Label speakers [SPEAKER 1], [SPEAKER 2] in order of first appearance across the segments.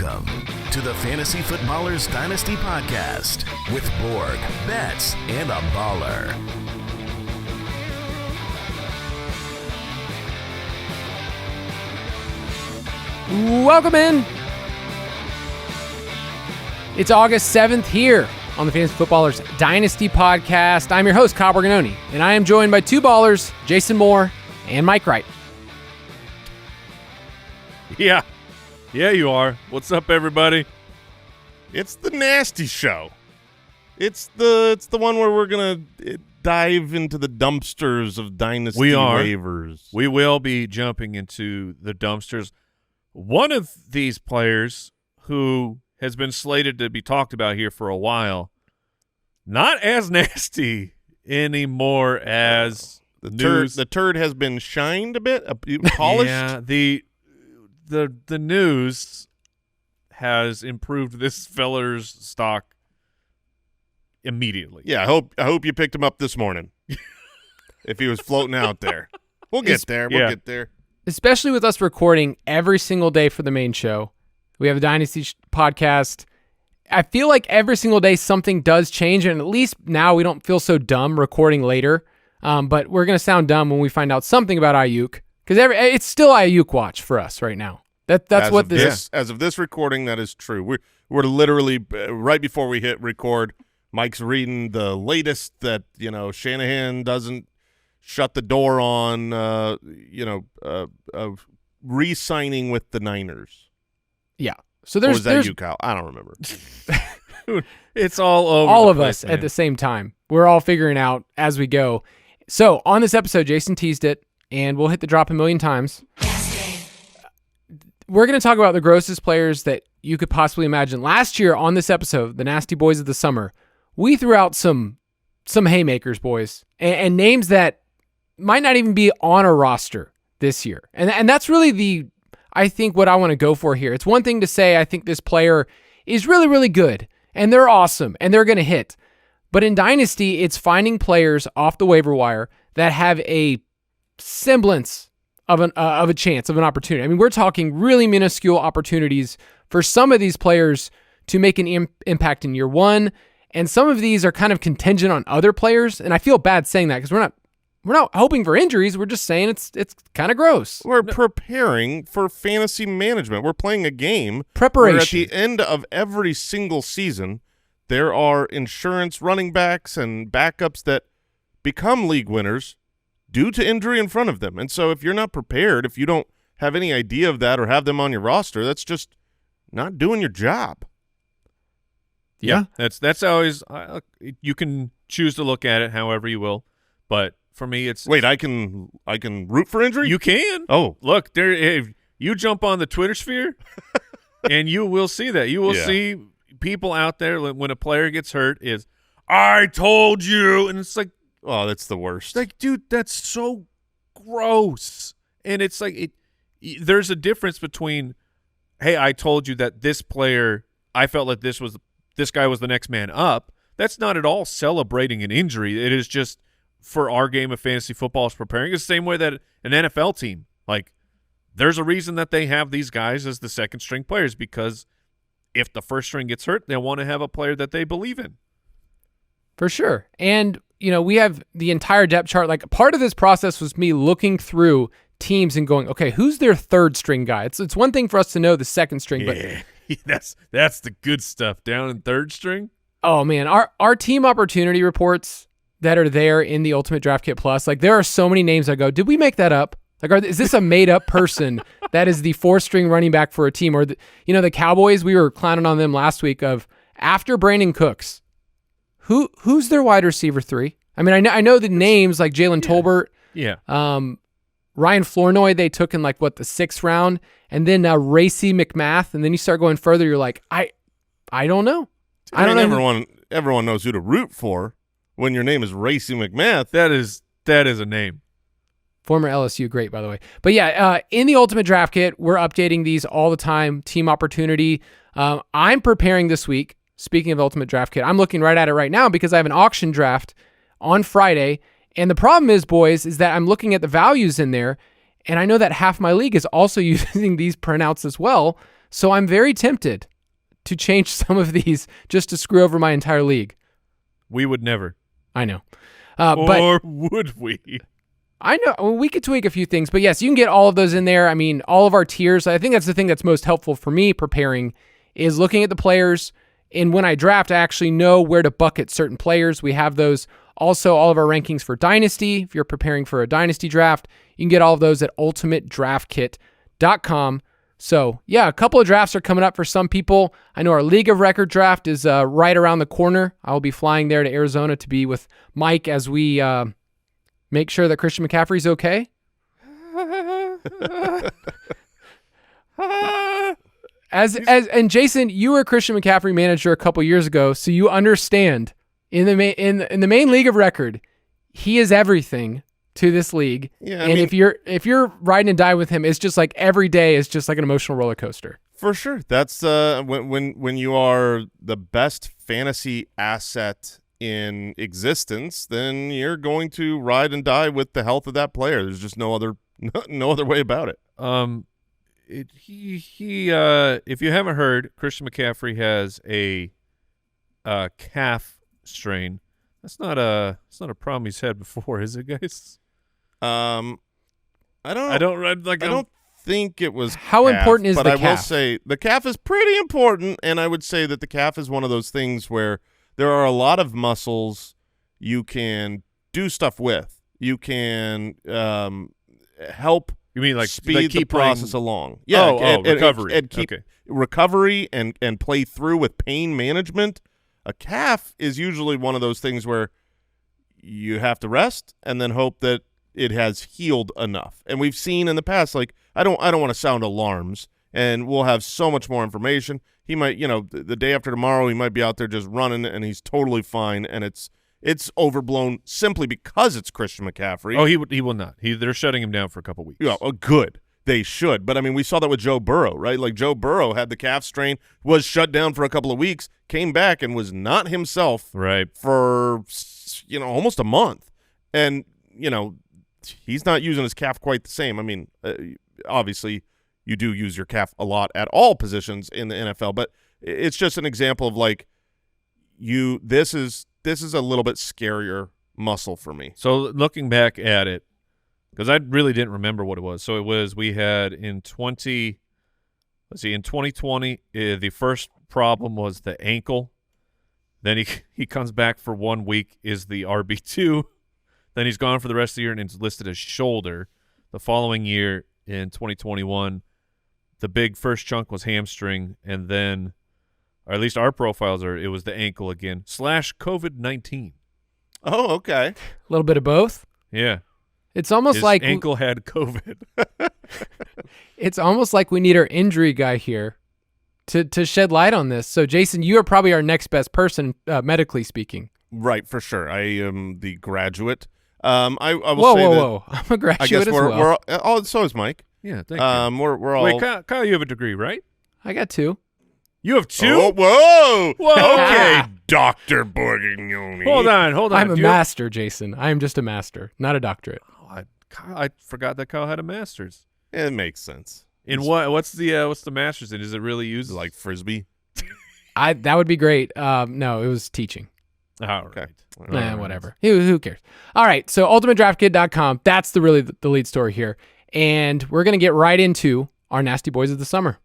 [SPEAKER 1] Welcome to the Fantasy Footballers Dynasty Podcast with Borg, Betz, and a baller.
[SPEAKER 2] Welcome in. It's August 7th here on the Fantasy Footballers Dynasty Podcast. I'm your host, Kyle Borganoni, and I am joined by two ballers, Jason Moore and Mike Wright.
[SPEAKER 3] Yeah, you are. What's up, everybody?
[SPEAKER 4] It's the Nasty Show. It's the one where we're gonna dive into the dumpsters of Dynasty waivers.
[SPEAKER 3] We will be jumping into the dumpsters. One of these players who has been slated to be talked about here for a while, not as nasty anymore as
[SPEAKER 4] the turd has been shined a bit, polished.
[SPEAKER 3] Yeah, the news has improved this feller's stock immediately.
[SPEAKER 4] Yeah, I hope you picked him up this morning. If he was floating out there. We'll get there. We'll get there.
[SPEAKER 2] Especially with us recording every single day for the main show. We have a Dynasty podcast. I feel like every single day something does change, and at least now we don't feel so dumb recording later. But we're going to sound dumb when we find out something about Ayuk, because it's still Ayuk watch for us right now. That's what this is.
[SPEAKER 4] As of this recording, that is true. We're literally right before we hit record, Mike's reading the latest that Shanahan doesn't shut the door on re-signing with the Niners.
[SPEAKER 2] Yeah. So there's,
[SPEAKER 4] or was that you, Kyle? I don't remember.
[SPEAKER 3] It's all over.
[SPEAKER 2] All of us at the same time. We're all figuring out as we go. So on this episode, Jason teased it, and we'll hit the drop a million times. We're going to talk about the grossest players that you could possibly imagine. Last year on this episode, the Nasty Boyz of the Summer, we threw out some haymakers, boys, and names that might not even be on a roster this year. And that's really I think what I want to go for here. It's one thing to say, I think this player is really, really good, and they're awesome, and they're going to hit. But in Dynasty, it's finding players off the waiver wire that have a semblance of a chance, of an opportunity. I mean, we're talking really minuscule opportunities for some of these players to make an impact in year one, and some of these are kind of contingent on other players, and I feel bad saying that because we're not hoping for injuries. We're just saying it's kind of gross.
[SPEAKER 4] We're preparing for fantasy management. We're playing a game.
[SPEAKER 2] Preparation.
[SPEAKER 4] Where at the end of every single season, there are insurance running backs and backups that become league winners due to injury in front of them. And so if you're not prepared, if you don't have any idea of that or have them on your roster, that's just not doing your job.
[SPEAKER 3] Yeah, that's always you can choose to look at it however you will, but for me, it's
[SPEAKER 4] I can root for injury.
[SPEAKER 3] You can.
[SPEAKER 4] Oh,
[SPEAKER 3] look, if you jump on the Twitter sphere, and you will see that. You will see people out there when a player gets hurt is, I told you, and it's like,
[SPEAKER 4] oh, that's the worst.
[SPEAKER 3] Like, dude, that's so gross. And it's like there's a difference between, hey, I told you that this player, I felt like this guy was the next man up. That's not at all celebrating an injury. It is just, for our game of fantasy football is preparing. It's the same way that an NFL team, like, there's a reason that they have these guys as the second string players, because if the first string gets hurt, they want to have a player that they believe in.
[SPEAKER 2] For sure. And, we have the entire depth chart. Like, part of this process was me looking through teams and going, okay, who's their third string guy? It's one thing for us to know the second string, but
[SPEAKER 3] that's the good stuff. Down in third string.
[SPEAKER 2] Oh man, our team opportunity reports that are there in the Ultimate Draft Kit Plus, like, there are so many names I go, did we make that up? Like, is this a made-up person that is the fourth-string running back for a team? Or, the Cowboys, we were clowning on them last week of, after Brandon Cooks, who's their wide receiver 3? I mean, I know the names like Jalen Tolbert, Ryan Flournoy they took in, like, the 6th round, and then Racy McMath, and then you start going further, you're like, I don't know. I don't know.
[SPEAKER 4] Everyone knows who to root for. When your name is Racy McMath,
[SPEAKER 3] that is a name.
[SPEAKER 2] Former LSU great, by the way. But yeah, in the Ultimate Draft Kit, we're updating these all the time. Team opportunity. I'm preparing this week. Speaking of Ultimate Draft Kit, I'm looking right at it right now because I have an auction draft on Friday. And the problem is, boys, is that I'm looking at the values in there, and I know that half my league is also using these printouts as well. So I'm very tempted to change some of these just to screw over my entire league.
[SPEAKER 3] We would never.
[SPEAKER 2] I know.
[SPEAKER 3] Or would we?
[SPEAKER 2] I know. Well, we could tweak a few things, but yes, you can get all of those in there. I mean, all of our tiers. I think that's the thing that's most helpful for me preparing is looking at the players. And when I draft, I actually know where to bucket certain players. We have those. Also, all of our rankings for Dynasty. If you're preparing for a Dynasty draft, you can get all of those at ultimatedraftkit.com. So, yeah, a couple of drafts are coming up for some people. I know our League of Record draft is right around the corner. I'll be flying there to Arizona to be with Mike as we make sure that Christian McCaffrey's okay. And Jason, you were a Christian McCaffrey manager a couple years ago, so you understand in the main League of Record, he is everything to this league. Yeah, and if you're riding and die with him, it's just like every day is just like an emotional roller coaster.
[SPEAKER 4] For sure. That's when you are the best fantasy asset in existence, then you're going to ride and die with the health of that player. There's just no other way about it.
[SPEAKER 3] If you haven't heard, Christian McCaffrey has a calf strain. That's not a problem he's had before, is it, guys? I don't
[SPEAKER 4] think it was
[SPEAKER 2] how
[SPEAKER 4] calf,
[SPEAKER 2] important is
[SPEAKER 4] but
[SPEAKER 2] the
[SPEAKER 4] I
[SPEAKER 2] calf?
[SPEAKER 4] will say the calf is pretty important, and I would say that the calf is one of those things where there are a lot of muscles you can do stuff with. You can help.
[SPEAKER 3] You mean like
[SPEAKER 4] speed
[SPEAKER 3] keep
[SPEAKER 4] the process along? Yeah,
[SPEAKER 3] recovery
[SPEAKER 4] and keep recovery and play through with pain management. A calf is usually one of those things where you have to rest and then hope that it has healed enough. And we've seen in the past, like I don't want to sound alarms, and we'll have so much more information. He might, the day after tomorrow, he might be out there just running, and he's totally fine, and it's overblown simply because it's Christian McCaffrey.
[SPEAKER 3] Oh, he will not. They're shutting him down for a couple weeks.
[SPEAKER 4] Yeah, good. They should. But, I mean, we saw that with Joe Burrow, right? Like Joe Burrow had the calf strain, was shut down for a couple of weeks, came back and was not himself for, almost a month. And, he's not using his calf quite the same. I mean, obviously you do use your calf a lot at all positions in the NFL, but it's just an example of like this is a little bit scarier muscle for me.
[SPEAKER 3] So looking back at it, because I really didn't remember what it was. So it was we had in 2020, the first problem was the ankle. Then he comes back for 1 week, is the RB2. Then he's gone for the rest of the year and it's listed as shoulder. The following year in 2021, the big first chunk was hamstring, and then, or at least our profiles it was the ankle again / COVID-19.
[SPEAKER 4] Oh, okay.
[SPEAKER 2] A little bit of both.
[SPEAKER 3] Yeah.
[SPEAKER 2] It's almost
[SPEAKER 3] His
[SPEAKER 2] like
[SPEAKER 3] ankle had COVID.
[SPEAKER 2] It's almost like we need our injury guy here to shed light on this. So, Jason, you are probably our next best person, medically speaking.
[SPEAKER 4] Right, for sure. I am the graduate. I will
[SPEAKER 2] whoa! I'm a graduate as well.
[SPEAKER 4] So is Mike.
[SPEAKER 3] Yeah, thank you.
[SPEAKER 4] We're all.
[SPEAKER 3] Wait, Kyle, you have a degree, right?
[SPEAKER 2] I got 2.
[SPEAKER 3] You have 2?
[SPEAKER 4] Oh, whoa!
[SPEAKER 3] Okay,
[SPEAKER 4] Dr. Borgignoni.
[SPEAKER 3] Hold on.
[SPEAKER 2] I'm a master, Jason. I am just a master, not a doctorate.
[SPEAKER 3] Oh, I forgot that Kyle had a master's.
[SPEAKER 4] It makes sense.
[SPEAKER 3] In what? What's the master's in? Is it really used
[SPEAKER 4] like Frisbee?
[SPEAKER 2] That would be great. No, it was teaching.
[SPEAKER 3] All
[SPEAKER 4] okay.
[SPEAKER 3] right.
[SPEAKER 2] Whatever. Who cares? All right. So ultimatedraftkit.com. That's the lead story here. And we're going to get right into our Nasty Boys of the Summer.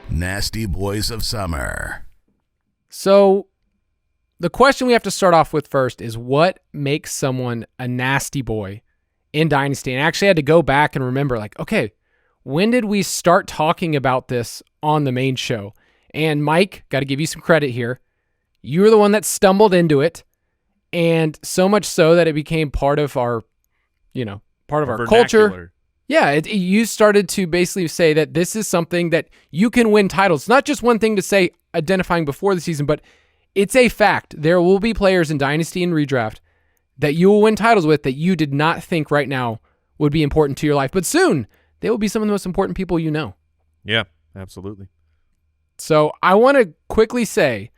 [SPEAKER 1] Nasty Boys of Summer.
[SPEAKER 2] So the question we have to start off with first is what makes someone a nasty boy in Dynasty? And I actually had to go back and remember, like, okay, when did we start talking about this on the main show? And Mike, got to give you some credit here. You were the one that stumbled into it, and so much so that it became part of our, part of our culture. Yeah, you started to basically say that this is something that you can win titles. It's not just one thing to say identifying before the season, but it's a fact. There will be players in Dynasty and Redraft that you will win titles with that you did not think right now would be important to your life. But soon, they will be some of the most important people you know.
[SPEAKER 3] Yeah, absolutely.
[SPEAKER 2] So I want to quickly say,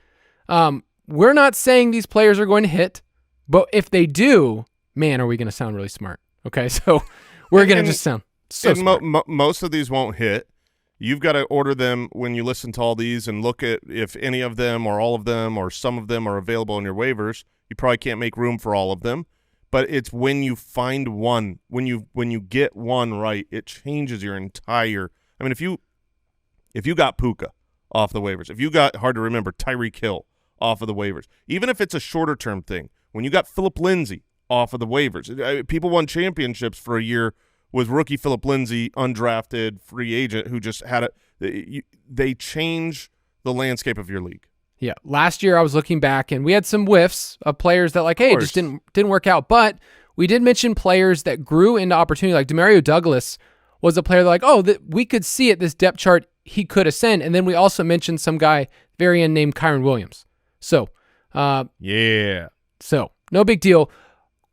[SPEAKER 2] we're not saying these players are going to hit, but if they do, man, are we going to sound really smart. Okay, so we're going to just sound so smart.
[SPEAKER 4] Most of these won't hit. You've got to order them when you listen to all these and look at if any of them or all of them or some of them are available in your waivers. You probably can't make room for all of them, but it's when you find one, when you get one right, it changes your entire. I mean, if you got Puka off the waivers, if you got, hard to remember, Tyreek Hill off of the waivers, even if it's a shorter term thing, when you got Phillip Lindsay off of the waivers, people won championships for a year with rookie Phillip Lindsay, undrafted free agent who just had they change the landscape of your league.
[SPEAKER 2] Yeah, last year I was looking back and we had some whiffs of players that like, hey, it just didn't work out. But we did mention players that grew into opportunity. Like Demario Douglas was a player that like, oh, that we could see at this depth chart he could ascend. And then we also mentioned some guy very end named Kyron Williams. So,
[SPEAKER 3] yeah.
[SPEAKER 2] So no big deal.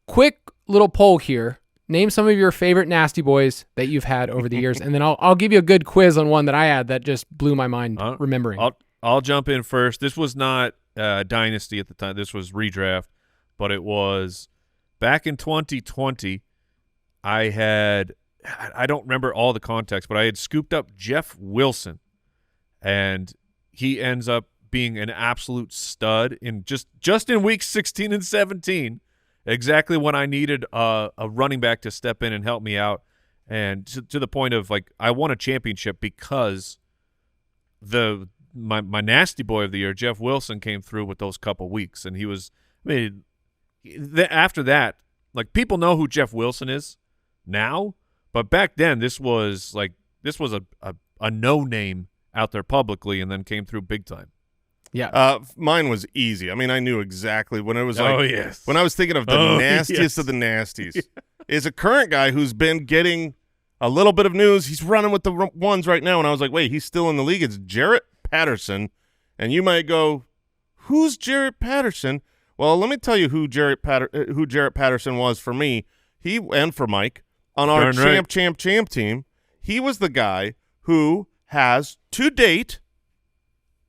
[SPEAKER 2] Quick little poll here. Name some of your favorite Nasty Boys that you've had over the years, and then I'll give you a good quiz on one that I had that just blew my mind remembering.
[SPEAKER 3] I'll jump in first. This was not Dynasty at the time. This was redraft, but it was back in 2020. I don't remember all the context, but I had scooped up Jeff Wilson, and he ends up being an absolute stud in just in weeks 16 and 17. Exactly when I needed a running back to step in and help me out, and to the point of like I won a championship because my nasty boy of the year, Jeff Wilson, came through with those couple weeks, and he was. I mean, after that, like people know who Jeff Wilson is now, but back then this was a no name out there publicly, and then came through big time.
[SPEAKER 2] Yeah.
[SPEAKER 4] Mine was easy. I mean, I knew exactly when it was like,
[SPEAKER 3] yes.
[SPEAKER 4] When I was thinking of the nastiest of the nasties, is a current guy who's been getting a little bit of news. He's running with the ones right now. And I was like, wait, he's still in the league. It's Jarrett Patterson. And you might go, who's Jarrett Patterson? Well, let me tell you who Jarrett Patterson was for me. He and for Mike on our champ team. He was the guy who has to date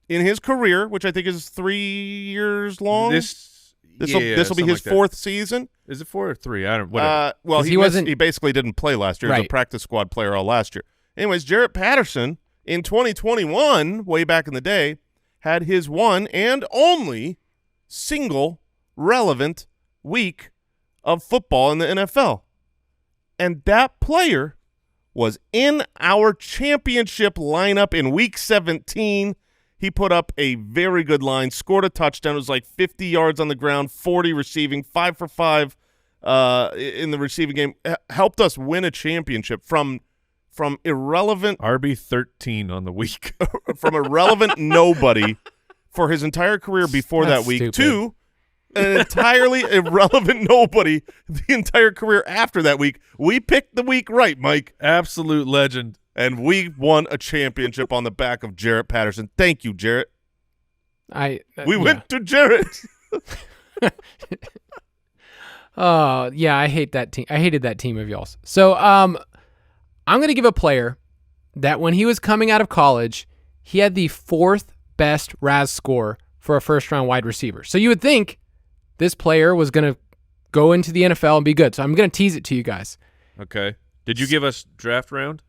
[SPEAKER 4] in his career, which I think is 3 years long. This will be his fourth season.
[SPEAKER 3] Is it 4 or 3? I don't. Whatever.
[SPEAKER 4] Well, he basically didn't play last year. He was a practice squad player all last year. Anyways, Jarrett Patterson in 2021, way back in the day, had his one and only single relevant week of football in the NFL, and that player was in our championship lineup in Week 17. He put up a very good line, scored a touchdown. It was like 50 yards on the ground, 40 receiving, 5 for 5 in the receiving game. Helped us win a championship from irrelevant
[SPEAKER 3] RB13 on the week,
[SPEAKER 4] from irrelevant nobody for his entire career before that week to an entirely irrelevant nobody the entire career after that week. We picked the week right, Mike.
[SPEAKER 3] Absolute legend.
[SPEAKER 4] And we won a championship on the back of Jarrett Patterson. Thank you, Jarrett. We went to Jarrett.
[SPEAKER 2] Oh, yeah, I hate that team. I hated that team of y'all's. So I'm going to give a player that when he was coming out of college, he had the 4th best RAS score for a first-round wide receiver. So you would think this player was going to go into the NFL and be good. So I'm going to tease it to you guys.
[SPEAKER 3] Okay. Did you give us draft round?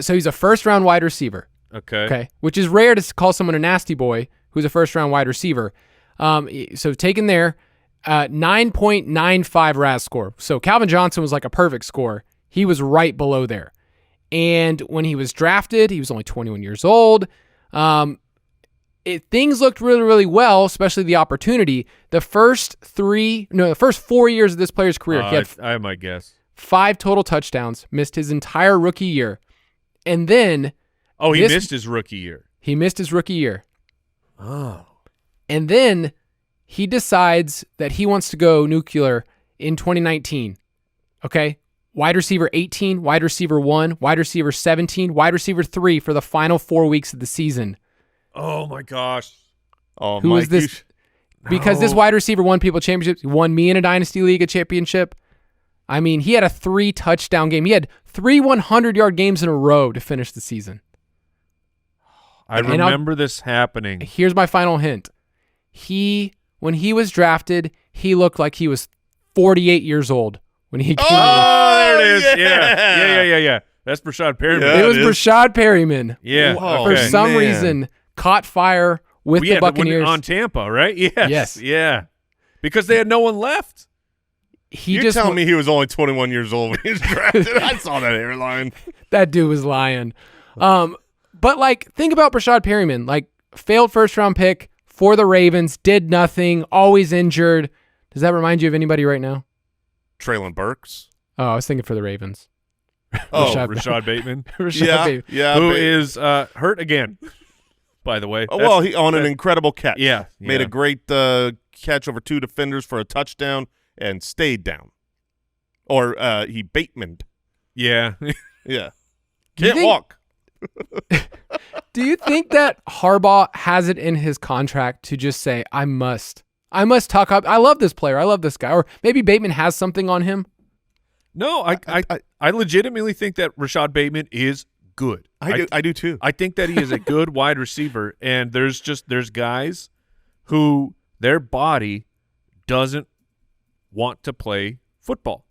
[SPEAKER 2] So he's a first-round wide receiver.
[SPEAKER 3] Okay.
[SPEAKER 2] Which is rare to call someone a nasty boy who's a first-round wide receiver. So taken there, 9.95 RAS score. So Calvin Johnson was like a perfect score. He was right below there. And when he was drafted, he was only 21 years old. Things looked really, really well, especially the opportunity. The first 4 years of this player's career, he had
[SPEAKER 3] I might guess
[SPEAKER 2] 5 total touchdowns, missed his entire rookie year. And then
[SPEAKER 3] he missed his rookie year.
[SPEAKER 2] He missed his rookie year.
[SPEAKER 3] Oh.
[SPEAKER 2] And then he decides that he wants to go nuclear in 2019. Okay? Wide receiver 18, wide receiver 1, wide receiver 17, wide receiver 3 for the final 4 weeks of the season.
[SPEAKER 3] Oh my gosh.
[SPEAKER 4] Oh,
[SPEAKER 2] Who
[SPEAKER 4] Mike,
[SPEAKER 2] is this? Because this wide receiver won people championships. He won me in a Dynasty League a championship. I mean, he had a 3-touchdown game. He had 3 100-yard games in a row to finish the season.
[SPEAKER 3] I remember this happening.
[SPEAKER 2] Here's my final hint. When he was drafted, he looked like he was 48 years old when he came
[SPEAKER 3] Oh, there it is.
[SPEAKER 4] Yeah.
[SPEAKER 3] Yeah. That's Rashod Perryman.
[SPEAKER 4] Yeah.
[SPEAKER 2] in. It was
[SPEAKER 4] it is.
[SPEAKER 2] Rashod Perryman.
[SPEAKER 3] Yeah.
[SPEAKER 4] Whoa.
[SPEAKER 2] For
[SPEAKER 3] Okay.
[SPEAKER 2] some
[SPEAKER 4] man.
[SPEAKER 2] reason, caught fire with the
[SPEAKER 3] Yeah,
[SPEAKER 2] Buccaneers.
[SPEAKER 3] on Tampa, right? Yes.
[SPEAKER 2] Yes.
[SPEAKER 3] Yeah. Because they had no one left.
[SPEAKER 4] You're telling me he was only 21 years old when he was drafted? I saw that airline.
[SPEAKER 2] that dude was lying. But like, think about Rashod Perryman. Like, failed first-round pick for the Ravens, did nothing, always injured. Does that remind you of anybody right now?
[SPEAKER 4] Traylon Burks.
[SPEAKER 2] Oh, I was thinking for the Ravens.
[SPEAKER 4] Oh,
[SPEAKER 3] Rashod Bateman,
[SPEAKER 2] Rashod Bateman.
[SPEAKER 4] yeah.
[SPEAKER 3] who is hurt again, by the way.
[SPEAKER 4] Oh, well, he on an incredible catch.
[SPEAKER 3] Yeah.
[SPEAKER 4] Made a great catch over 2 defenders for a touchdown and stayed down. Or he Batemaned.
[SPEAKER 3] Yeah.
[SPEAKER 4] Yeah.
[SPEAKER 2] Do you
[SPEAKER 4] Can't
[SPEAKER 2] think-
[SPEAKER 4] walk.
[SPEAKER 2] Do you think that Harbaugh has it in his contract to just say, I must talk up. I love this player. I love this guy. Or maybe Bateman has something on him.
[SPEAKER 3] No, I legitimately think that Rashod Bateman is good.
[SPEAKER 4] I do too.
[SPEAKER 3] I think that he is a good wide receiver, and there's guys who their body doesn't want to play football.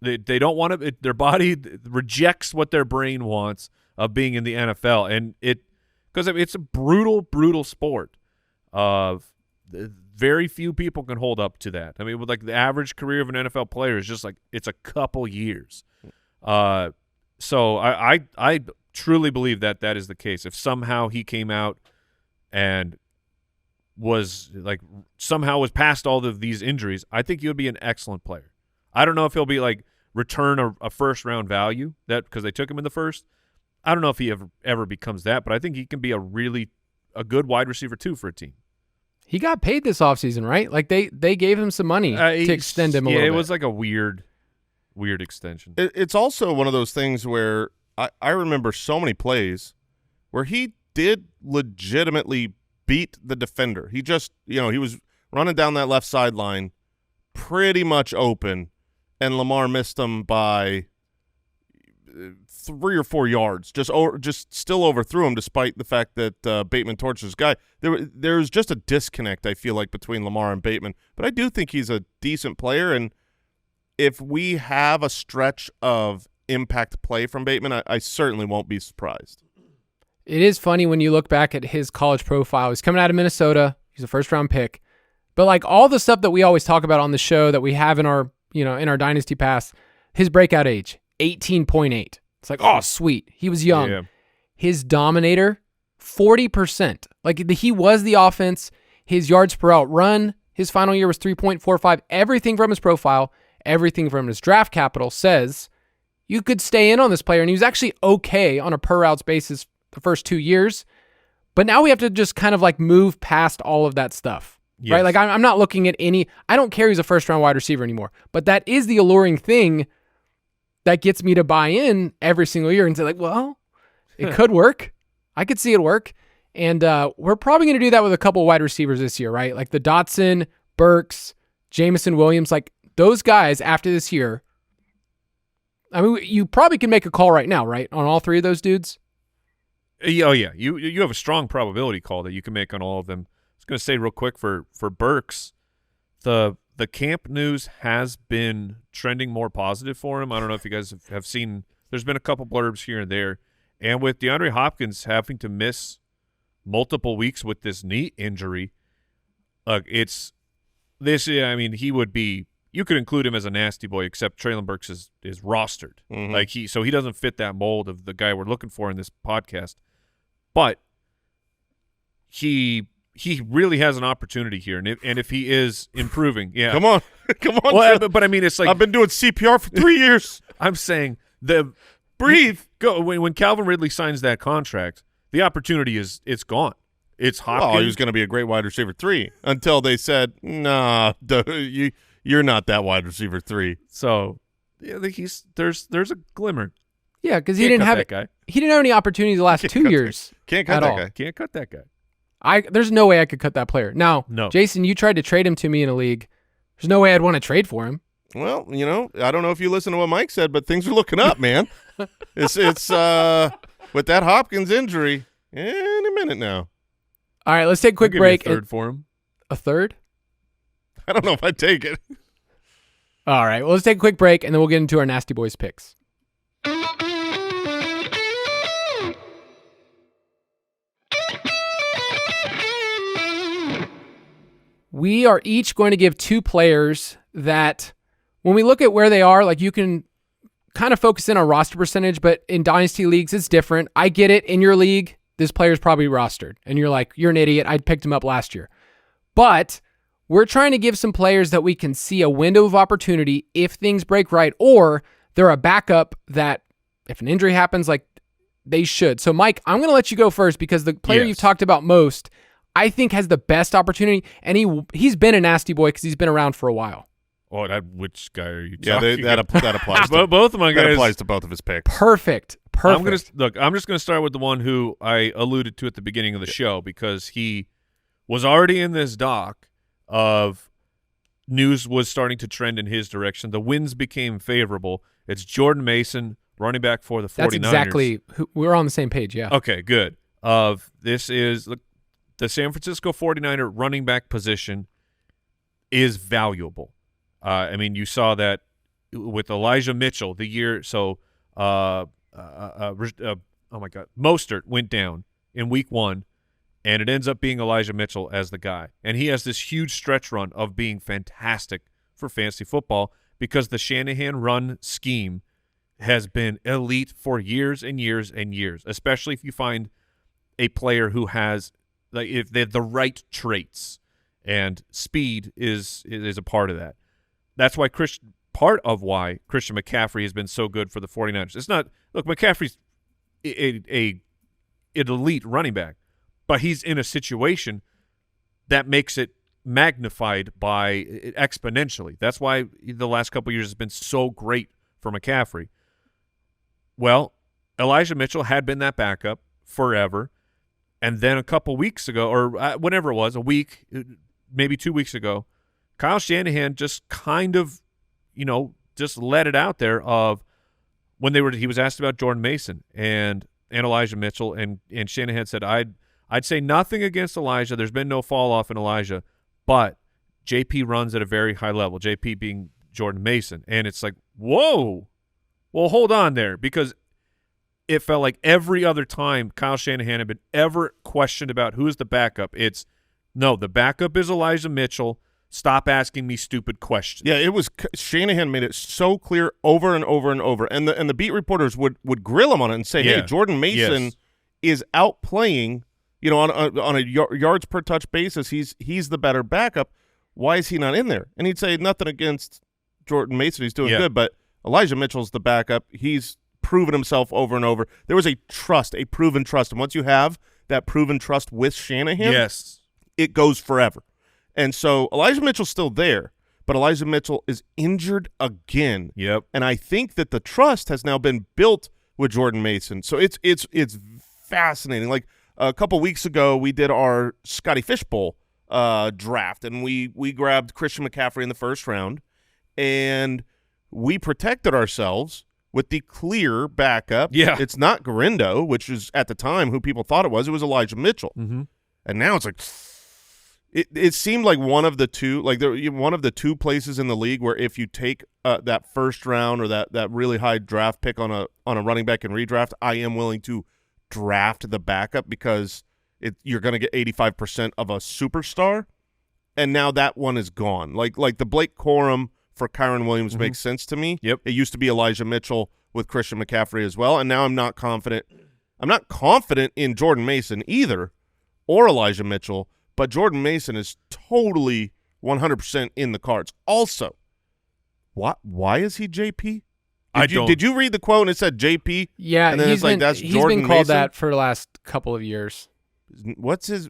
[SPEAKER 3] They don't want to. Their body rejects what their brain wants of being in the NFL, and because it's a brutal sport. Very few people can hold up to that. I mean, with like the average career of an NFL player is just like it's a couple years. So I truly believe that is the case. If somehow he came out and was like somehow was past all of these injuries, I think he would be an excellent player. I don't know if he'll be like return a first round value that because they took him in the first. I don't know if he ever becomes that, but I think he can be a good wide receiver too for a team.
[SPEAKER 2] He got paid this offseason, right? Like they gave him some money to extend him a little bit.
[SPEAKER 3] Yeah, it was like a weird extension.
[SPEAKER 4] It's also one of those things where I remember so many plays where he did legitimately beat the defender. He just, he was running down that left sideline pretty much open, and Lamar missed him by 3 or 4 yards, just still overthrew him despite the fact that Bateman torched his guy. There was just a disconnect, I feel like, between Lamar and Bateman. But I do think he's a decent player, and if we have a stretch of impact play from Bateman, I certainly won't be surprised.
[SPEAKER 2] It is funny when you look back at his college profile. He's coming out of Minnesota. He's a first-round pick. But like all the stuff that we always talk about on the show that we have in our, in our Dynasty Pass, his breakout age, 18.8. It's like, oh, sweet. He was young.
[SPEAKER 3] Yeah.
[SPEAKER 2] His dominator, 40%. Like he was the offense. His yards per out run, his final year was 3.45. Everything from his profile, everything from his draft capital says you could stay in on this player. And he was actually okay on a per routes basis the first 2 years. But now we have to just kind of like move past all of that stuff.
[SPEAKER 3] Yes.
[SPEAKER 2] Right? Like I'm not looking at I don't care he's a first round wide receiver anymore. But that is the alluring thing that gets me to buy in every single year and say like, well, it could work. I could see it work. And we're probably going to do that with a couple of wide receivers this year, right? Like the Dotson, Burks, Jameson Williams, like those guys after this year. I mean, you probably can make a call right now, right? On all 3 of those dudes.
[SPEAKER 3] Oh yeah, you have a strong probability call that you can make on all of them. I was going to say real quick for Burks, the camp news has been trending more positive for him. I don't know if you guys have seen. There's been a couple blurbs here and there, and with DeAndre Hopkins having to miss multiple weeks with this knee injury, it's this. I mean, he would be. You could include him as a nasty boy, except Traylon Burks is rostered.
[SPEAKER 4] Mm-hmm.
[SPEAKER 3] Like so he doesn't fit that mold of the guy we're looking for in this podcast. But he really has an opportunity here, and if he is improving, yeah.
[SPEAKER 4] Come on.
[SPEAKER 3] Well, but I mean, it's like
[SPEAKER 4] I've been doing CPR for 3 years.
[SPEAKER 3] I'm saying
[SPEAKER 4] Breathe.
[SPEAKER 3] Go when Calvin Ridley signs that contract, the opportunity it's gone. It's Hopkins.
[SPEAKER 4] Oh, he was going to be a great wide receiver 3 until they said, "Nah, you're not that wide receiver 3."
[SPEAKER 3] So yeah, I think there's a glimmer.
[SPEAKER 2] Yeah, because he
[SPEAKER 3] Can't
[SPEAKER 2] didn't
[SPEAKER 3] cut
[SPEAKER 2] have
[SPEAKER 3] that guy.
[SPEAKER 2] He didn't have any opportunities the last
[SPEAKER 4] Can't
[SPEAKER 2] 2
[SPEAKER 4] cut
[SPEAKER 2] years.
[SPEAKER 4] Can't cut
[SPEAKER 2] at
[SPEAKER 4] that
[SPEAKER 2] all.
[SPEAKER 4] guy.
[SPEAKER 3] Can't cut that guy.
[SPEAKER 2] There's no way I could cut that player. Now,
[SPEAKER 3] No.
[SPEAKER 2] Jason, you tried to trade him to me in a league. There's no way I'd want to trade for him.
[SPEAKER 4] Well, I don't know if you listen to what Mike said, but things are looking up, man. It's with that Hopkins injury, any minute now.
[SPEAKER 2] All right, let's take a quick
[SPEAKER 3] I'll give you
[SPEAKER 2] break.
[SPEAKER 3] a third for him.
[SPEAKER 2] A third?
[SPEAKER 4] I don't know if I take it.
[SPEAKER 2] All right, well, let's take a quick break, and then we'll get into our Nasty Boys picks. We are each going to give 2 players that, when we look at where they are, like you can kind of focus in on roster percentage, but in Dynasty leagues, it's different. I get it. In your league, this player's probably rostered, and you're like, you're an idiot. I picked him up last year. But we're trying to give some players that we can see a window of opportunity if things break right, or they're a backup that if an injury happens, like they should. So, Mike, I'm going to let you go first because the player you've talked about most, I think, has the best opportunity, and he's been a nasty boy because he's been around for a while.
[SPEAKER 3] Oh, which guy are you talking
[SPEAKER 4] that applies to
[SPEAKER 3] both of my guys.
[SPEAKER 4] That applies to both of his picks.
[SPEAKER 2] Perfect.
[SPEAKER 3] I'm just going to start with the one who I alluded to at the beginning of the show because he was already in this doc of news was starting to trend in his direction. The winds became favorable. It's Jordan Mason, running back for the 49ers.
[SPEAKER 2] That's exactly we're on the same page, yeah.
[SPEAKER 3] Okay, good. This is the San Francisco 49er running back position is valuable. I mean, you saw that with Elijah Mitchell the year. So, oh my God, Mostert went down in week 1, and it ends up being Elijah Mitchell as the guy. And he has this huge stretch run of being fantastic for fantasy football because the Shanahan run scheme has been elite for years and years and years, especially if you find a player who has if they have the right traits, and speed is a part of that. That's why part of why Christian McCaffrey has been so good for the 49ers. It's not – look, McCaffrey's an elite running back, but he's in a situation that makes it magnified by exponentially. That's why the last couple of years has been so great for McCaffrey. Well, Elijah Mitchell had been that backup forever. And then a couple weeks ago, or whenever it was, a week, maybe 2 weeks ago, Kyle Shanahan just kind of, just let it out there of when he was asked about Jordan Mason and Elijah Mitchell, and Shanahan said, I'd say nothing against Elijah. There's been no fall off in Elijah, but JP runs at a very high level, JP being Jordan Mason. And it's like, whoa, well, hold on there, because it felt like every other time Kyle Shanahan had been ever questioned about who is the backup, it's, no, the backup is Elijah Mitchell. Stop asking me stupid questions.
[SPEAKER 4] Yeah, it was Shanahan made it so clear over and over and over, and the beat reporters would grill him on it and say, "Hey, Jordan Mason is outplaying, on a yards per touch basis. He's the better backup. Why is he not in there?" And he'd say, "Nothing against Jordan Mason, he's doing good, but Elijah Mitchell's the backup. He's proven himself over and over." There was a proven trust, and once you have that proven trust with Shanahan, it goes forever. And so Elijah Mitchell's still there, but Elijah Mitchell is injured again.
[SPEAKER 3] Yep.
[SPEAKER 4] And I think that the trust has now been built with Jordan Mason. So it's fascinating. Like a couple weeks ago, we did our Scotty Fishbowl draft, and we grabbed Christian McCaffrey in the first round, and we protected ourselves with the clear backup.
[SPEAKER 3] Yeah.
[SPEAKER 4] It's not Garindo, which is at the time who people thought it was. It was Elijah Mitchell.
[SPEAKER 3] Mm-hmm.
[SPEAKER 4] And now it's like it seemed like one of the two places in the league where if you take that first round or that really high draft pick on a running back in redraft, I am willing to draft the backup because you're going to get 85% of a superstar. And now that one is gone. Like the Blake Corum for Kyron Williams makes sense to me.
[SPEAKER 3] Yep.
[SPEAKER 4] It used to be Elijah Mitchell with Christian McCaffrey as well, and now I'm not confident. I'm not confident in Jordan Mason either or Elijah Mitchell, but Jordan Mason is totally 100% in the cards. Also, why is he JP? Did you read the quote and it said JP?
[SPEAKER 2] Yeah,
[SPEAKER 4] and then
[SPEAKER 2] he's been called
[SPEAKER 4] Mason?
[SPEAKER 2] that for the last couple of years.
[SPEAKER 4] What's his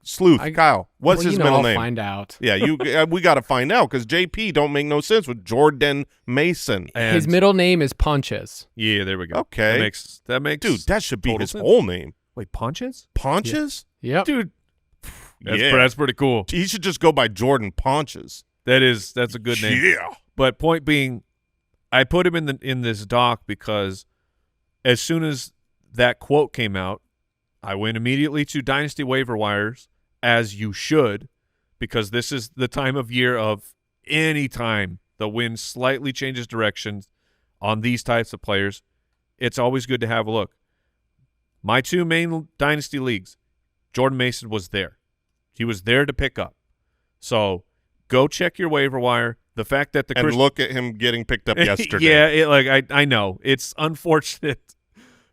[SPEAKER 4] sleuth? Kyle. What's his middle name?
[SPEAKER 2] I'll find out.
[SPEAKER 4] Yeah, we got to find out because JP don't make no sense with Jordan Mason.
[SPEAKER 2] And his middle name is Ponches.
[SPEAKER 3] Yeah, there we go.
[SPEAKER 4] Okay,
[SPEAKER 3] that makes
[SPEAKER 4] dude. That should be his
[SPEAKER 3] sense.
[SPEAKER 4] whole name.
[SPEAKER 3] Wait, Ponches?
[SPEAKER 4] Ponches?
[SPEAKER 2] Yeah. Yep.
[SPEAKER 3] Dude, that's pretty cool.
[SPEAKER 4] He should just go by Jordan Ponches.
[SPEAKER 3] That's a good name.
[SPEAKER 4] Yeah.
[SPEAKER 3] But point being, I put him in this doc because as soon as that quote came out, I went immediately to Dynasty waiver wires, as you should, because this is the time of year of any time the wind slightly changes directions on these types of players, it's always good to have a look. My 2 main dynasty leagues, Jordan Mason was there. He was there to pick up. So go check your waiver wire. The fact that
[SPEAKER 4] and look at him getting picked up yesterday.
[SPEAKER 3] Yeah, I know. It's unfortunate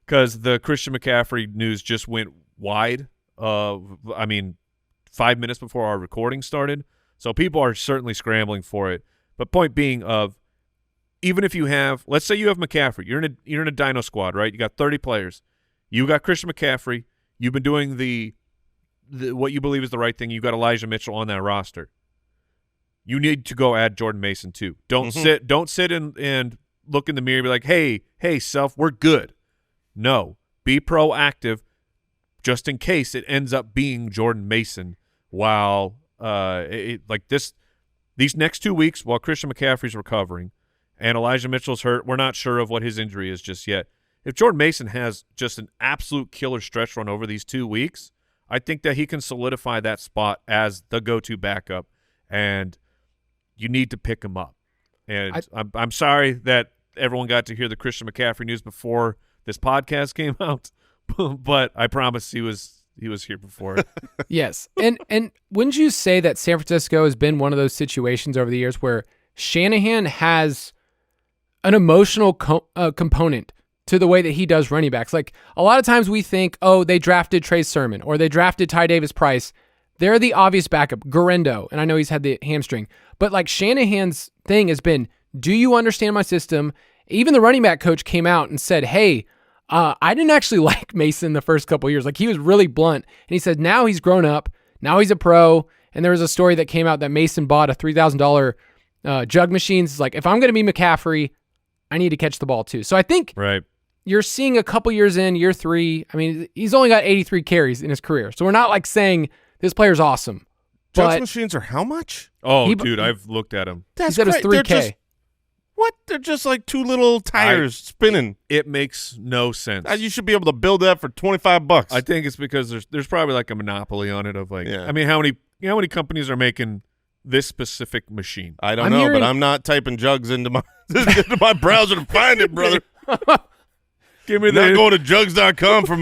[SPEAKER 3] because the Christian McCaffrey news just went wide. 5 minutes before our recording started. So people are certainly scrambling for it. But point being even if you have, let's say you have McCaffrey, you're in a Dino squad, right? You got 30 players. You got Christian McCaffrey. You've been doing the what you believe is the right thing. You got Elijah Mitchell on that roster. You need to go add Jordan Mason too. Don't sit and look in the mirror and be like, hey, self, we're good. No, be proactive just in case it ends up being Jordan Mason while these next 2 weeks while Christian McCaffrey's recovering and Elijah Mitchell's hurt. We're not sure of what his injury is just yet. If Jordan Mason has just an absolute killer stretch run over these 2 weeks, I think that he can solidify that spot as the go-to backup, and you need to pick him up. And I'm sorry that everyone got to hear the Christian McCaffrey news before this podcast came out, but I promise he was here before.
[SPEAKER 2] Yes. And wouldn't you say that San Francisco has been one of those situations over the years where Shanahan has an emotional component to the way that he does running backs? Like a lot of times we think, oh, they drafted Trey Sermon or they drafted Ty Davis Price. They're the obvious backup, Garendo, and I know he's had the hamstring. But like Shanahan's thing has been, do you understand my system? Even the running back coach came out and said, hey, I didn't actually like Mason the first couple of years. Like he was really blunt. And he said now he's grown up. Now he's a pro. And there was a story that came out that Mason bought a $3,000 jug machine. It's like, if I'm going to be McCaffrey, I need to catch the ball too. So I think you're seeing a couple years in, year 3. I mean, he's only got 83 carries in his career. So we're not like saying this player's awesome.
[SPEAKER 4] Jug machines are how much?
[SPEAKER 3] Oh, dude, I've looked at them.
[SPEAKER 2] He said it was $3K.
[SPEAKER 4] They're just like 2 little tires spinning.
[SPEAKER 3] It makes no sense.
[SPEAKER 4] You should be able to build that for $25.
[SPEAKER 3] I think it's because there's probably like a monopoly on it of like, I mean, how many companies are making this specific machine?
[SPEAKER 4] I don't know, but I'm not typing jugs into my into my browser to find it, brother.
[SPEAKER 3] Give me
[SPEAKER 4] not going to jugs.com for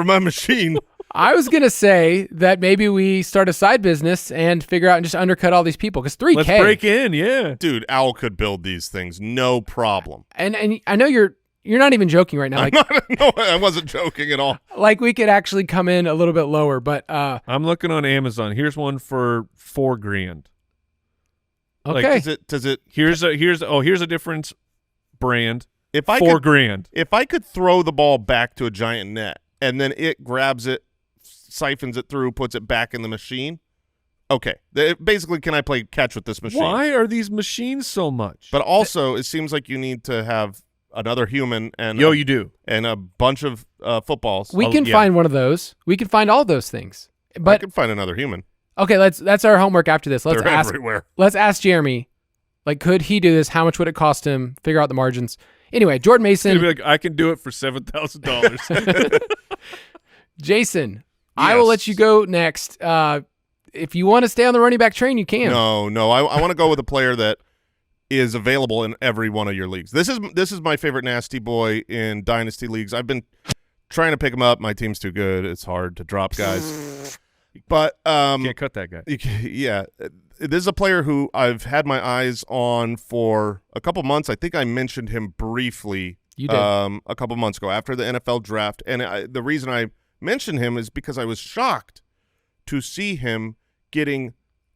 [SPEAKER 4] my machine.
[SPEAKER 2] I was going to say that maybe we start a side business and figure out and just undercut all these people because $3K.
[SPEAKER 3] Let's break in, yeah.
[SPEAKER 4] Dude, Owl could build these things, no problem.
[SPEAKER 2] And I know you're not even joking right now. Like,
[SPEAKER 4] no, I wasn't joking at all.
[SPEAKER 2] Like we could actually come in a little bit lower, but
[SPEAKER 3] I'm looking on Amazon. Here's one for $4,000.
[SPEAKER 2] Okay.
[SPEAKER 4] Like,
[SPEAKER 3] here's a different brand.
[SPEAKER 4] If I
[SPEAKER 3] $4,000.
[SPEAKER 4] If I could throw the ball back to a giant net and then it grabs it, siphons it through, puts it back in the machine. Okay. Basically, can I play catch with this machine?
[SPEAKER 3] Why are these machines so much?
[SPEAKER 4] But also, it seems like you need to have another human and
[SPEAKER 3] you do.
[SPEAKER 4] And a bunch of footballs.
[SPEAKER 2] We can find one of those. We can find all those things. But
[SPEAKER 4] I can find another human.
[SPEAKER 2] Okay, that's our homework after this.
[SPEAKER 4] They're everywhere.
[SPEAKER 2] Let's ask Jeremy. Like, could he do this? How much would it cost him? Figure out the margins. Anyway, Jordan Mason.
[SPEAKER 3] He'd be like, I can do it for $7,000.
[SPEAKER 2] Jason, yes. I will let you go next. If you want to stay on the running back train, you can.
[SPEAKER 4] No. I want to go with a player that is available in every one of your leagues. This is my favorite nasty boy in dynasty leagues. I've been trying to pick him up. My team's too good. It's hard to drop guys. But
[SPEAKER 3] can't cut that guy.
[SPEAKER 4] Yeah. This is a player who I've had my eyes on for a couple months. I think I mentioned him briefly a couple months ago after the NFL draft. And the reason I mentioned him is because I was shocked to see him getting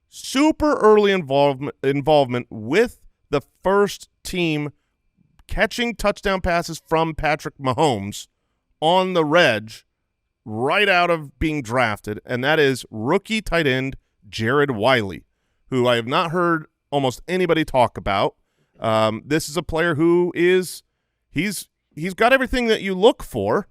[SPEAKER 4] super early involvement with the first team catching touchdown passes from Patrick Mahomes on the reg right out of being drafted, and that is rookie tight end Jared Wiley, who I have not heard almost anybody talk about. This is a player who is he's got everything that you look for.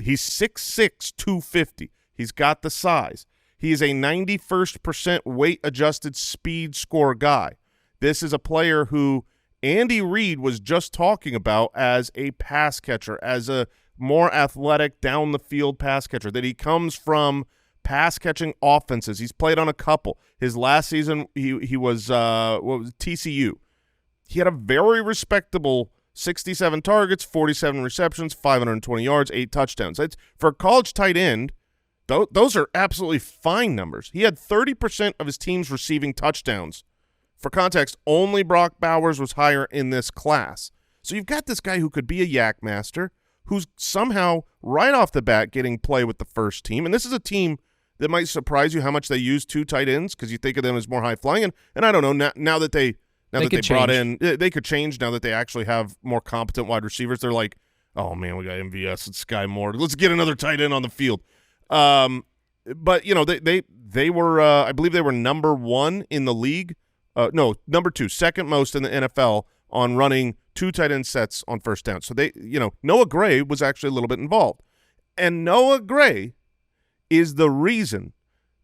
[SPEAKER 4] He's 6'6", 250. He's got the size. He is a 91st weight-adjusted speed score guy. This is a player who Andy Reid was just talking about as a pass catcher, as a more athletic down-the-field pass catcher, that he comes from pass-catching offenses. He's played on a couple. His last season, he was TCU. he had a very respectable 67 targets, 47 receptions, 520 yards, 8 touchdowns. That's, for a college tight end, those are absolutely fine numbers. He had 30% of his team's receiving touchdowns. For context, only Brock Bowers was higher in this class. So you've got this guy who could be a yak master, who's somehow right off the bat getting play with the first team. And this is a team that might surprise you how much they use 2 tight ends because you think of them as more high-flying. And I don't know, now that they brought in – they could change now that they actually have more competent wide receivers. They're like, oh, man, we got MVS and Sky Moore. Let's get another tight end on the field. But, you know, they were I believe they were number 1 in the league. No, number 2, second most in the NFL on running 2 tight end sets on first down. So Noah Gray was actually a little bit involved. And Noah Gray is the reason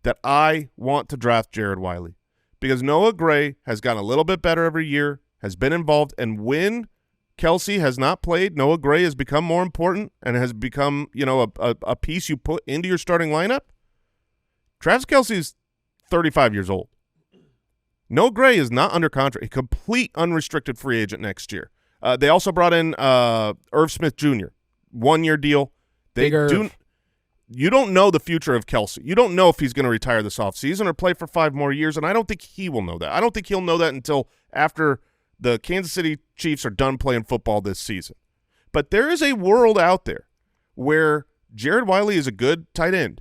[SPEAKER 4] that I want to draft Jared Wiley, because Noah Gray has gotten a little bit better every year, has been involved, and when Kelsey has not played, Noah Gray has become more important and has become, a piece you put into your starting lineup. Travis Kelce's 35 years old. Noah Gray is not under contract, a complete unrestricted free agent next year. They also brought in Irv Smith Jr., 1-year deal. You don't know the future of Kelsey. You don't know if he's going to retire this offseason or play for 5 more years, and I don't think he will know that. I don't think he'll know that until after the Kansas City Chiefs are done playing football this season. But there is a world out there where Jared Wiley is a good tight end,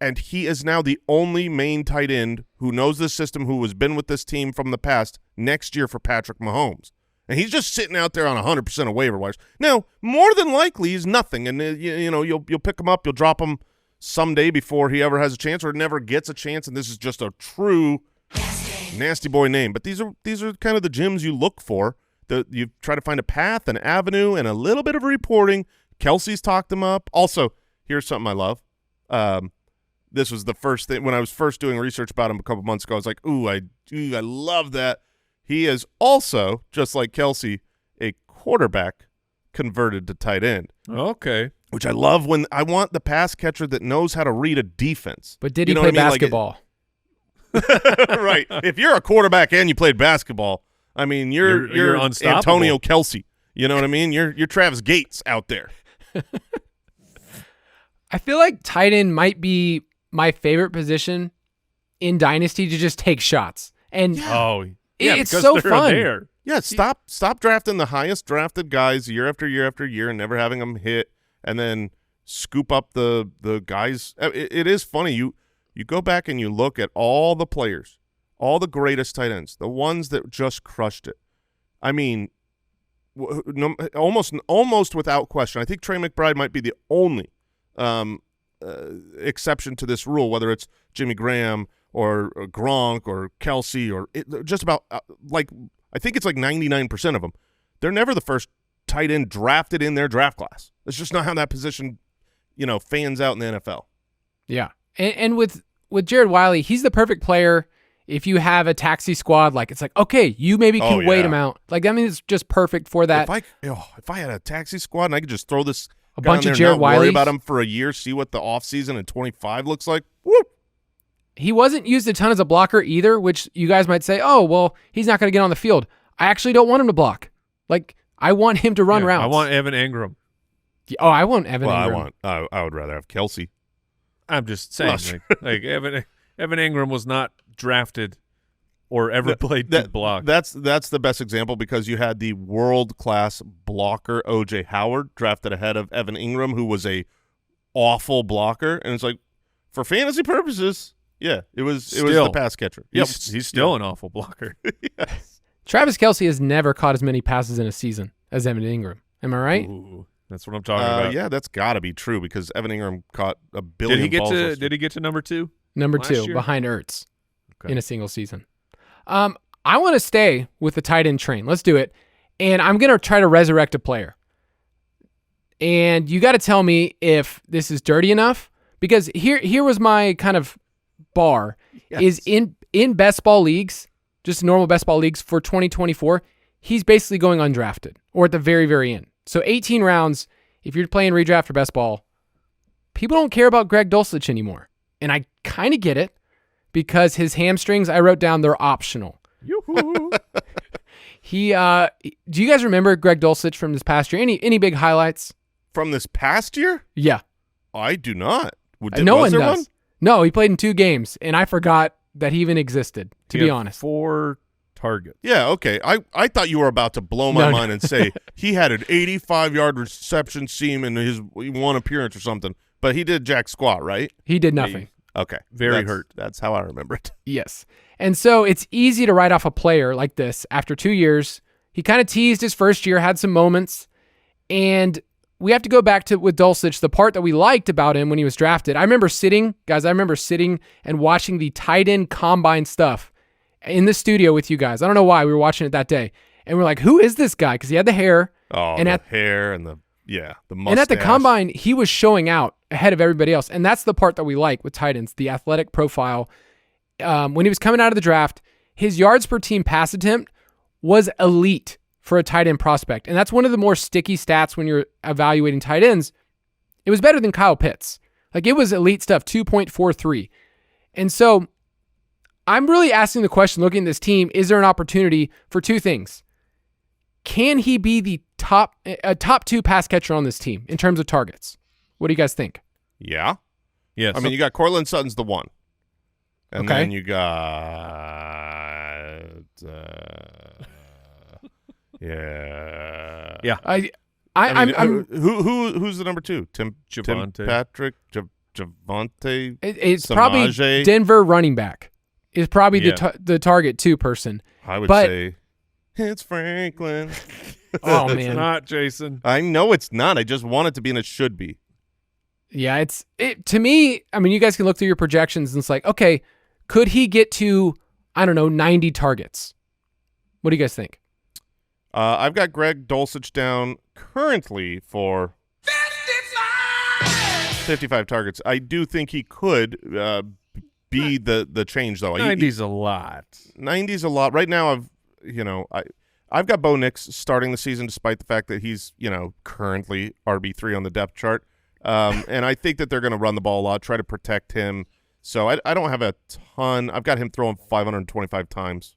[SPEAKER 4] and he is now the only main tight end who knows this system, who has been with this team from the past, next year for Patrick Mahomes. And he's just sitting out there on 100% of waiver wires. Now, more than likely, he's nothing. And, you'll pick him up, you'll drop him someday before he ever has a chance or never gets a chance, and this is just a true nasty boy name. But these are kind of the gems you look for. You try to find a path, an avenue, and a little bit of reporting. Kelsey's talked him up. Also, here's something I love. This was the first thing when I was first doing research about him a couple months ago. I was like, I love that. He is also, just like Kelsey, a quarterback converted to tight end.
[SPEAKER 3] Okay.
[SPEAKER 4] Which I love. When I want the pass catcher that knows how to read a defense.
[SPEAKER 2] But did he play basketball?
[SPEAKER 4] Right. If you're a quarterback and you played basketball, I mean, you're
[SPEAKER 3] unstoppable.
[SPEAKER 4] Antonio Kelsey. You know what I mean? You're Travis Gates out there.
[SPEAKER 2] I feel like tight end might be my favorite position in Dynasty to just take shots. And it's so fun.
[SPEAKER 3] There.
[SPEAKER 4] Yeah, stop drafting the highest drafted guys year after year after year and never having them hit, and then scoop up the guys. It is funny. You go back and you look at all the players, all the greatest tight ends, the ones that just crushed it. I mean, almost without question. I think Trey McBride might be the only exception to this rule, whether it's Jimmy Graham or Gronk or Kelsey or just about I think it's like 99% of them. They're never the first tight end drafted in their draft class. It's just not how that position, fans out in the NFL.
[SPEAKER 2] Yeah. And with Jared Wiley, he's the perfect player if you have a taxi squad. Like, it's like, okay, you maybe can wait him out. Like, I mean, it's just perfect for that.
[SPEAKER 4] If I had a taxi squad and I could just throw this
[SPEAKER 2] a bunch of
[SPEAKER 4] Jared
[SPEAKER 2] Wiley,
[SPEAKER 4] worry about him for a year, see what the offseason in 25 looks like. Whoop.
[SPEAKER 2] He wasn't used a ton as a blocker either, which you guys might say, oh, well, he's not going to get on the field. I actually don't want him to block. Like, I want him to run routes.
[SPEAKER 3] I want Evan Engram.
[SPEAKER 2] Oh, I want Evan Engram.
[SPEAKER 4] I would rather have Kelsey.
[SPEAKER 3] I'm just saying, like Evan Engram was not drafted or ever played to block.
[SPEAKER 4] That's the best example, because you had the world-class blocker O.J. Howard drafted ahead of Evan Engram, who was a awful blocker, and it's like, for fantasy purposes, yeah, it was the pass catcher.
[SPEAKER 3] He's still an awful blocker.
[SPEAKER 4] Yes.
[SPEAKER 2] Travis Kelce has never caught as many passes in a season as Evan Engram. Am I right?
[SPEAKER 3] Ooh, that's what I'm talking about.
[SPEAKER 4] Yeah, that's got to be true, because Evan Engram caught a billion balls.
[SPEAKER 3] Did he get to number 2?
[SPEAKER 2] Number 2, behind Ertz in a single season. I want to stay with the tight end train. Let's do it. And I'm going to try to resurrect a player. And you got to tell me if this is dirty enough, because here was my kind of bar.
[SPEAKER 4] Yes.
[SPEAKER 2] Is in best ball leagues, just normal best ball leagues for 2024, he's basically going undrafted or at the very, very end. So 18 rounds, if you're playing redraft or best ball, people don't care about Greg Dulcich anymore. And I kind of get it, because his hamstrings, I wrote down, they're optional.
[SPEAKER 3] Yoo-hoo.
[SPEAKER 2] He do you guys remember Greg Dulcich from this past year? Any big highlights?
[SPEAKER 4] From this past year?
[SPEAKER 2] Yeah.
[SPEAKER 4] I do not.
[SPEAKER 2] No
[SPEAKER 4] was
[SPEAKER 2] one
[SPEAKER 4] there
[SPEAKER 2] does.
[SPEAKER 4] one?
[SPEAKER 2] No, he played in 2 games, and I forgot that he even existed, to
[SPEAKER 3] He
[SPEAKER 2] be
[SPEAKER 3] had
[SPEAKER 2] honest.
[SPEAKER 3] 4 targets.
[SPEAKER 4] Yeah, okay. I thought you were about to blow my
[SPEAKER 2] No,
[SPEAKER 4] mind and say he had an 85-yard reception seam in his one appearance or something, but he did jack squat, right?
[SPEAKER 2] He did nothing.
[SPEAKER 4] Okay.
[SPEAKER 3] Very hurt.
[SPEAKER 4] That's how I remember it.
[SPEAKER 2] Yes. And so it's easy to write off a player like this after 2 years. He kind of teased his first year, had some moments, and we have to go back to, with Dulcich, the part that we liked about him when he was drafted. I remember sitting and watching the tight end combine stuff in the studio with you guys. I don't know why. We were watching it that day. And we're like, who is this guy? Because he had the hair.
[SPEAKER 4] Oh,
[SPEAKER 2] and
[SPEAKER 4] the hair and the mustache.
[SPEAKER 2] And at the combine, he was showing out ahead of everybody else. And that's the part that we like with tight ends, the athletic profile. When he was coming out of the draft, his yards per team pass attempt was elite for a tight end prospect. And that's one of the more sticky stats when you're evaluating tight ends. It was better than Kyle Pitts. Like, it was elite stuff, 2.43. And so I'm really asking the question, looking at this team, is there an opportunity for 2 things? Can he be the top 2 pass catcher on this team in terms of targets? What do you guys think?
[SPEAKER 4] Yeah.
[SPEAKER 3] Yes.
[SPEAKER 4] I mean, you got Cortland Sutton's the one. And
[SPEAKER 2] Okay.
[SPEAKER 4] then you got
[SPEAKER 3] Yeah.
[SPEAKER 2] I'm
[SPEAKER 4] who's the number 2?
[SPEAKER 3] Javonte.
[SPEAKER 4] Tim Patrick, Javonte.
[SPEAKER 2] It's
[SPEAKER 4] Samaje.
[SPEAKER 2] probably Denver running back is probably the target 2 person.
[SPEAKER 4] I would
[SPEAKER 2] But-
[SPEAKER 4] say it's Franklin.
[SPEAKER 2] Oh
[SPEAKER 3] It's
[SPEAKER 2] man,
[SPEAKER 3] not Jason.
[SPEAKER 4] I know it's not. I just want it to be, and it should be.
[SPEAKER 2] yeah. To me. I mean, you guys can look through your projections and it's like, okay, could he get to 90 targets? What do you guys think?
[SPEAKER 4] I've got Greg Dulcich down currently for 55 targets. I do think he could be the change, though.
[SPEAKER 3] 90's a lot.
[SPEAKER 4] 90's a lot. Right now, I've got Bo Nix starting the season despite the fact that he's, currently RB3 on the depth chart. And I think that they're going to run the ball a lot, try to protect him. So I don't have a ton. I've got him throwing 525 times.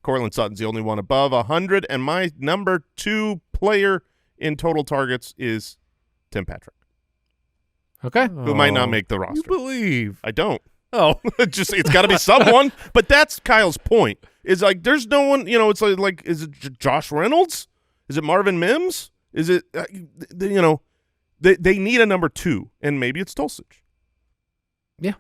[SPEAKER 4] Cortland Sutton's the only one above 100, and my number 2 player in total targets is Tim Patrick,
[SPEAKER 2] Okay.
[SPEAKER 4] who might not make the
[SPEAKER 3] You
[SPEAKER 4] roster.
[SPEAKER 3] believe.
[SPEAKER 4] I don't.
[SPEAKER 3] Oh.
[SPEAKER 4] It's got to be someone. But that's Kyle's point. Is like there's no one. It's like is it Josh Reynolds? Is it Marvin Mims? Is it they need a number 2, and maybe it's Dulcich.
[SPEAKER 2] Yeah.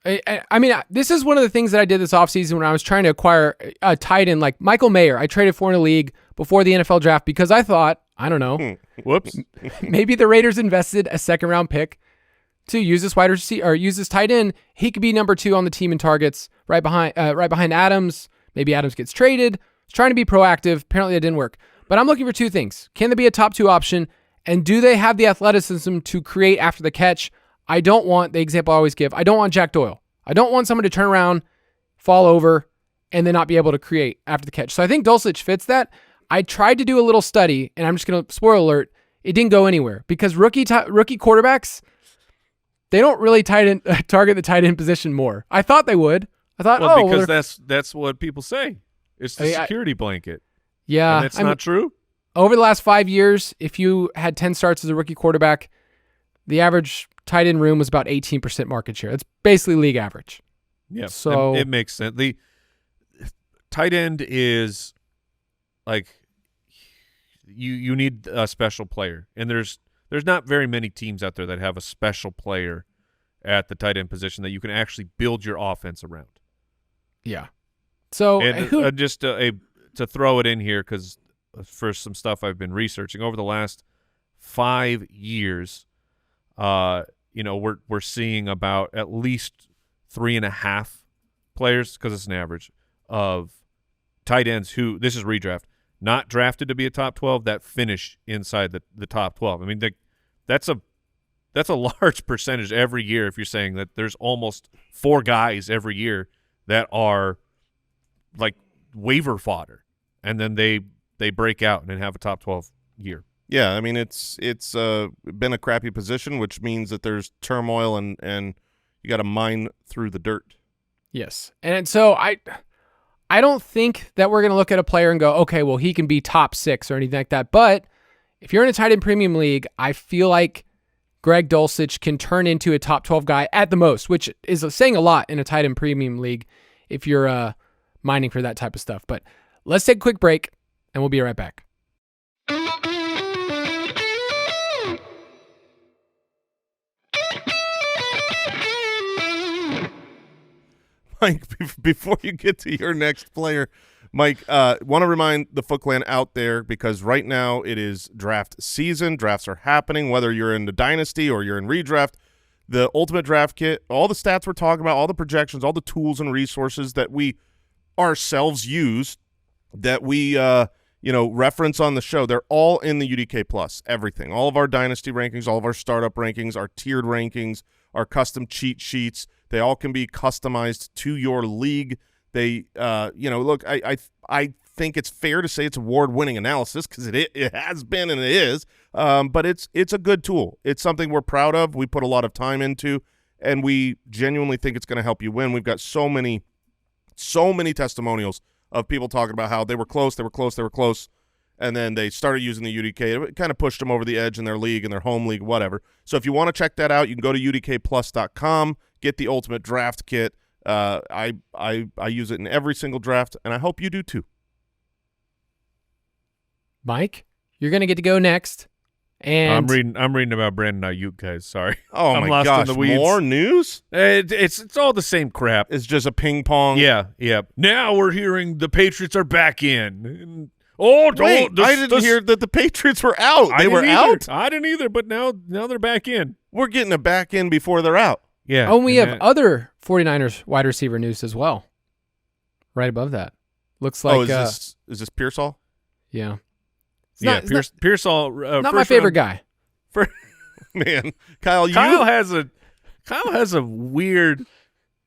[SPEAKER 2] I mean, this is one of the things that I did this offseason when I was trying to acquire a tight end like Michael Mayer. I traded for in a league before the NFL draft because I thought, I don't know,
[SPEAKER 3] Whoops.
[SPEAKER 2] maybe the Raiders invested a 2nd-round pick to use this wide receiver or use this tight end. He could be number 2 on the team in targets, right behind Adams. Maybe Adams gets traded. I was trying to be proactive. Apparently, that didn't work. But I'm looking for 2 things. Can they be a top 2 option? And do they have the athleticism to create after the catch? I don't want the example I always give. I don't want Jack Doyle. I don't want someone to turn around, fall over, and then not be able to create after the catch. So I think Dulcich fits that. I tried to do a little study, and I'm just going to, spoiler alert, it didn't go anywhere because rookie quarterbacks, they don't really target the tight end position more. I thought they would. I thought,
[SPEAKER 3] because that's what people say. It's the security blanket.
[SPEAKER 2] Yeah.
[SPEAKER 3] And that's not true?
[SPEAKER 2] Over the last 5 years, if you had 10 starts as a rookie quarterback, the average tight end room was about 18% market share. It's basically league average.
[SPEAKER 3] Yeah.
[SPEAKER 2] So
[SPEAKER 3] it makes sense. The tight end is like you need a special player. And there's not very many teams out there that have a special player at the tight end position that you can actually build your offense around.
[SPEAKER 2] Yeah. So
[SPEAKER 3] and just to throw it in here, because for some stuff I've been researching over the last 5 years, we're seeing about at least 3.5 players, because it's an average, of tight ends who, this is redraft, not drafted to be a top 12, that finish inside the top 12. I mean, that's a large percentage every year if you're saying that there's almost 4 guys every year that are like waiver fodder, and then they break out and have a top 12 year.
[SPEAKER 4] Yeah, I mean it's been a crappy position, which means that there's turmoil and you got to mine through the dirt.
[SPEAKER 2] Yes. And so I don't think that we're going to look at a player and go, okay, well, he can be top 6 or anything like that. But if you're in a tight end premium league, I feel like Greg Dulcich can turn into a top 12 guy at the most, which is saying a lot in a tight end premium league if you're mining for that type of stuff. But let's take a quick break, and we'll be right back.
[SPEAKER 4] Mike, before you get to your next player, Mike, want to remind the Foot Clan out there, because right now it is draft season. Drafts are happening, whether you're in the Dynasty or you're in redraft. The Ultimate Draft Kit, all the stats we're talking about, all the projections, all the tools and resources that we ourselves use, that we reference on the show, they're all in the UDK Plus. Everything, all of our Dynasty rankings, all of our startup rankings, our tiered rankings, our custom cheat sheets. They all can be customized to your league. They, look, I think it's fair to say it's award-winning analysis, because it has been and it is. But it's a good tool. It's something we're proud of. We put a lot of time into, and we genuinely think it's going to help you win. We've got so many testimonials of people talking about how they were close, and then they started using the UDK. It kind of pushed them over the edge in their league, in their home league, whatever. So if you want to check that out, you can go to udkplus.com, get the Ultimate Draft Kit. I use it in every single draft, and I hope you do too.
[SPEAKER 2] Mike, you're going to get to go next. And
[SPEAKER 3] I'm reading about Brandon Ayuk, guys. Sorry.
[SPEAKER 4] Oh,
[SPEAKER 3] I'm
[SPEAKER 4] my
[SPEAKER 3] lost
[SPEAKER 4] gosh.
[SPEAKER 3] in the weeds.
[SPEAKER 4] More news?
[SPEAKER 3] It's all the same crap.
[SPEAKER 4] It's just a ping pong.
[SPEAKER 3] Yeah. Now we're hearing the Patriots are back in. Oh,
[SPEAKER 4] wait, I didn't hear that the Patriots were out. They were out?
[SPEAKER 3] I didn't either, but now they're back in.
[SPEAKER 4] We're getting a back in before they're out.
[SPEAKER 3] Yeah.
[SPEAKER 2] Oh, and we have other 49ers wide receiver news as well. Right above that. Looks like
[SPEAKER 4] is this Pearsall?
[SPEAKER 2] Yeah.
[SPEAKER 3] Pearsall.
[SPEAKER 2] Not my favorite guy.
[SPEAKER 4] Man, Kyle
[SPEAKER 3] has a weird,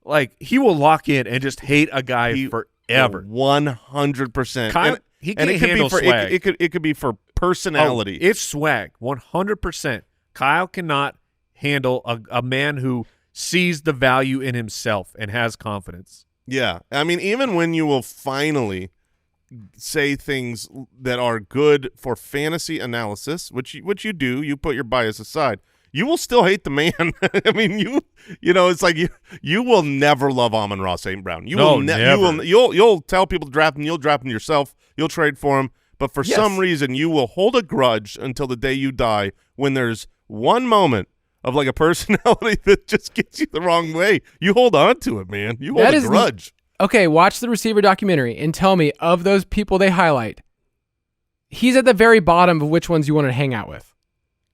[SPEAKER 3] like, he will lock in and just hate a guy forever.
[SPEAKER 4] 100%.
[SPEAKER 3] Kyle, he can't handle swag.
[SPEAKER 4] It could be for personality.
[SPEAKER 3] It's swag, 100%. Kyle cannot handle a man who sees the value in himself and has confidence.
[SPEAKER 4] Yeah, I mean, even when you will finally say things that are good for fantasy analysis, which you do, you put your bias aside, you will still hate the man. I mean, it's like you will never love Amon-Ra St. Brown.
[SPEAKER 3] Never.
[SPEAKER 4] You'll tell people to draft him. You'll draft him yourself. You'll trade for him. But for some reason, you will hold a grudge until the day you die when there's one moment of like a personality that just gets you the wrong way. You hold on to it, man. You hold a grudge.
[SPEAKER 2] Okay, watch the receiver documentary and tell me, of those people they highlight, he's at the very bottom of which ones you want to hang out with.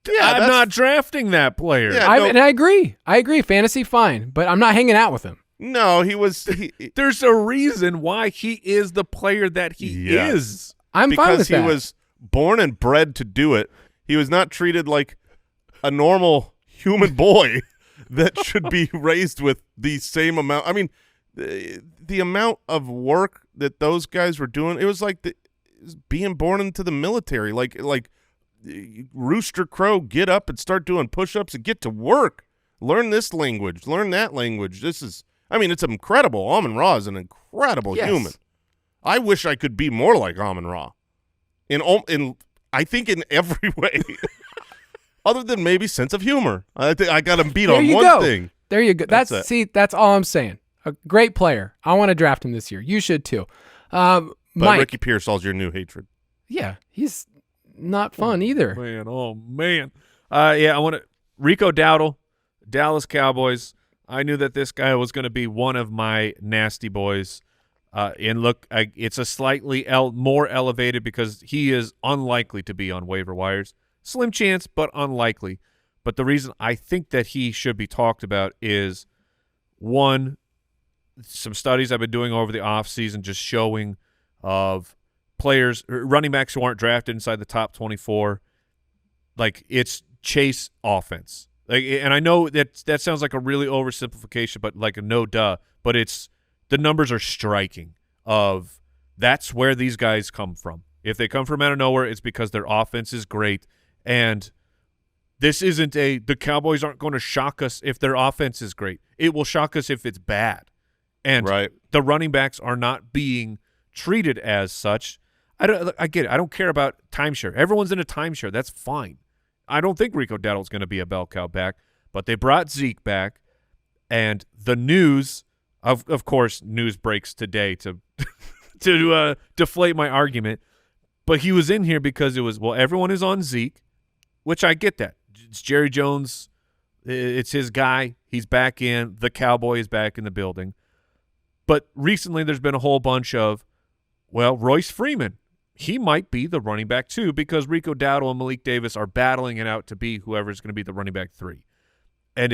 [SPEAKER 3] Yeah, I'm not drafting that player.
[SPEAKER 2] Yeah, and I agree. Fantasy, fine, but I'm not hanging out with him.
[SPEAKER 4] No,
[SPEAKER 3] there's a reason why he is the player that he is.
[SPEAKER 2] I'm fine with that.
[SPEAKER 4] Because he was born and bred to do it. He was not treated like a normal human boy that should be raised with the same amount. I mean, the amount of work that those guys were doing, it was like being born into the military. Like Rooster Crow, get up and start doing push-ups and get to work. Learn this language, learn that language. It's incredible. Amon-Ra is an incredible human. I wish I could be more like Amon-Ra. I think in every way. Other than maybe sense of humor. I think I got him beat on one thing.
[SPEAKER 2] There you go. That's all I'm saying. A great player. I want to draft him this year. You should too.
[SPEAKER 4] But
[SPEAKER 2] Mike,
[SPEAKER 4] Ricky Pearsall's your new hatred.
[SPEAKER 2] Yeah, he's not fun either.
[SPEAKER 3] Man. I want to Rico Dowdle, Dallas Cowboys. I knew that this guy was going to be one of my nasty boys. And look, it's a slightly more elevated because he is unlikely to be on waiver wires. Slim chance, but unlikely. But the reason I think that he should be talked about is, one, some studies I've been doing over the offseason just showing of players, running backs who aren't drafted inside the top 24, like it's chase offense. And I know that sounds like a really oversimplification, but like a no duh. But the numbers are striking of that's where these guys come from. If they come from out of nowhere, it's because their offense is great. And this isn't the Cowboys aren't going to shock us if their offense is great. It will shock us if it's bad. And
[SPEAKER 4] right.
[SPEAKER 3] the running backs are not being treated as such. I get it. I don't care about timeshare. Everyone's in a timeshare. That's fine. I don't think Rico Dowdle's going to be a bell cow back, but they brought Zeke back, and the news, of course, news breaks today to deflate my argument, but he was in here because it was, well, everyone is on Zeke, which I get that. It's Jerry Jones. It's his guy. He's back in. The Cowboy is back in the building. But recently there's been a whole bunch of, well, Royce Freeman. He might be the running back too because Rico Dowdle and Malik Davis are battling it out to be whoever's going to be the running back 3. And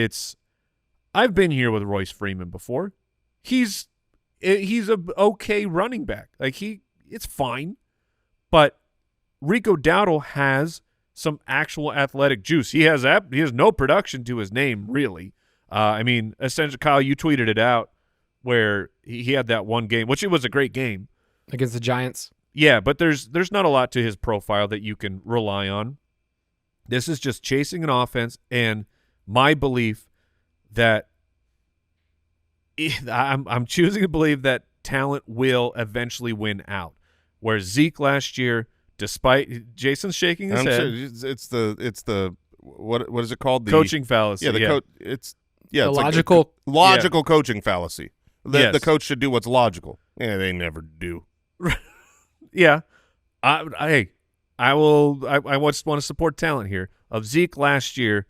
[SPEAKER 3] I've been here with Royce Freeman before. He's a okay running back. Like it's fine. But Rico Dowdle has some actual athletic juice. He has no production to his name, really. I mean, essentially, Kyle, you tweeted it out where he had that one game, which it was a great game.
[SPEAKER 2] Against the Giants.
[SPEAKER 3] Yeah, but there's not a lot to his profile that you can rely on. This is just chasing an offense, and my belief that I'm choosing to believe that talent will eventually win out. Where Zeke last year, despite Jason's shaking his head,
[SPEAKER 4] it's the what is it called? The
[SPEAKER 3] coaching fallacy.
[SPEAKER 4] Yeah,
[SPEAKER 3] it's
[SPEAKER 4] logical coaching fallacy.
[SPEAKER 3] Yes.
[SPEAKER 4] The coach should do what's logical. Yeah, they never do.
[SPEAKER 3] Yeah, I just want to support talent here. Of Zeke last year,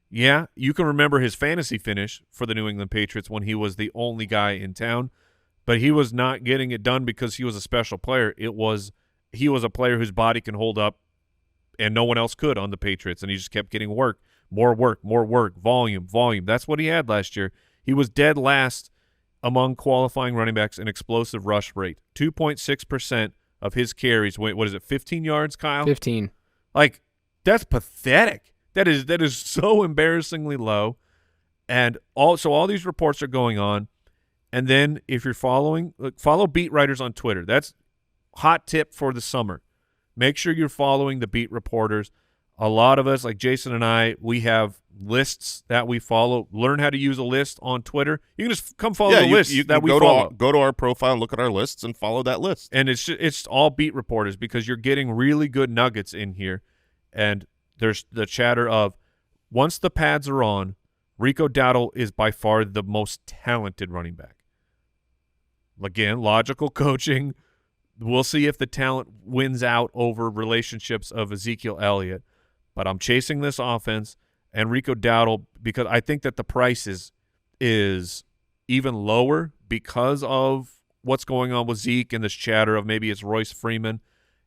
[SPEAKER 3] yeah, you can remember his fantasy finish for the New England Patriots when he was the only guy in town, but he was not getting it done because he was a special player. He was a player whose body can hold up, and no one else could on the Patriots, and he just kept getting work, more work, volume. That's what he had last year. He was dead last among qualifying running backs in explosive rush rate, 2.6% of his carries. Wait, what is it, 15 yards, Kyle?
[SPEAKER 2] 15.
[SPEAKER 3] Like, that's pathetic. That is so embarrassingly low. And all these reports are going on. And then if you're follow beat writers on Twitter. That's hot tip for the summer. Make sure you're following the beat reporters. A lot of us, like Jason and I, we have lists that we follow. Learn how to use a list on Twitter. You can just come follow the list that we follow.
[SPEAKER 4] Go to our profile and look at our lists and follow that list.
[SPEAKER 3] And it's all beat reporters because you're getting really good nuggets in here. And there's the chatter of once the pads are on, Rico Dowdle is by far the most talented running back. Again, logical coaching. We'll see if the talent wins out over relationships of Ezekiel Elliott. But I'm chasing this offense and Rico Dowdle because I think that the price is even lower because of what's going on with Zeke and this chatter of maybe it's Royce Freeman.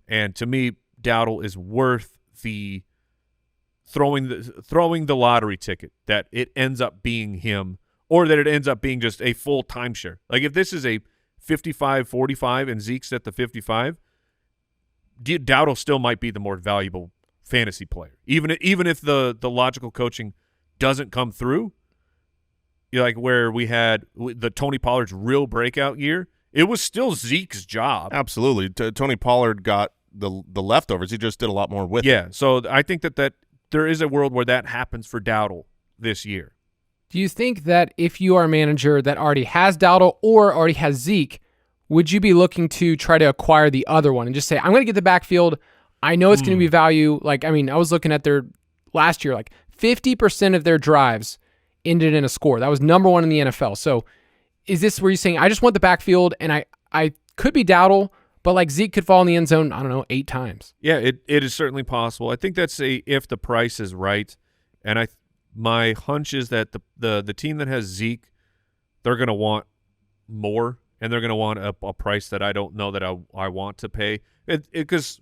[SPEAKER 3] And to me, Dowdle is worth the throwing the lottery ticket that it ends up being him or that it ends up being just a full timeshare. Like if this is a 55-45 and Zeke's at the 55, Dowdle still might be the more valuable fantasy player. Even if the logical coaching doesn't come through, like where we had the Tony Pollard's real breakout year, it was still Zeke's job.
[SPEAKER 4] Absolutely. Tony Pollard got the leftovers. He just did a lot more with it.
[SPEAKER 3] Yeah, so I think that there is a world where that happens for Dowdle this year.
[SPEAKER 2] Do you think that if you are a manager that already has Dowdle or already has Zeke, would you be looking to try to acquire the other one and just say, I'm going to get the backfield. I know it's going to be value. Like, I mean, I was looking at their last year, like 50% of their drives ended in a score. That was number one in the NFL. So is this where you're saying, I just want the backfield and I could be Dowdle, but like Zeke could fall in the end zone, I don't know, 8 times.
[SPEAKER 3] Yeah, it is certainly possible. I think that's if the price is right. And my hunch is that the team that has Zeke, they're going to want more, and they're going to want a price that I don't know that I want to pay. Because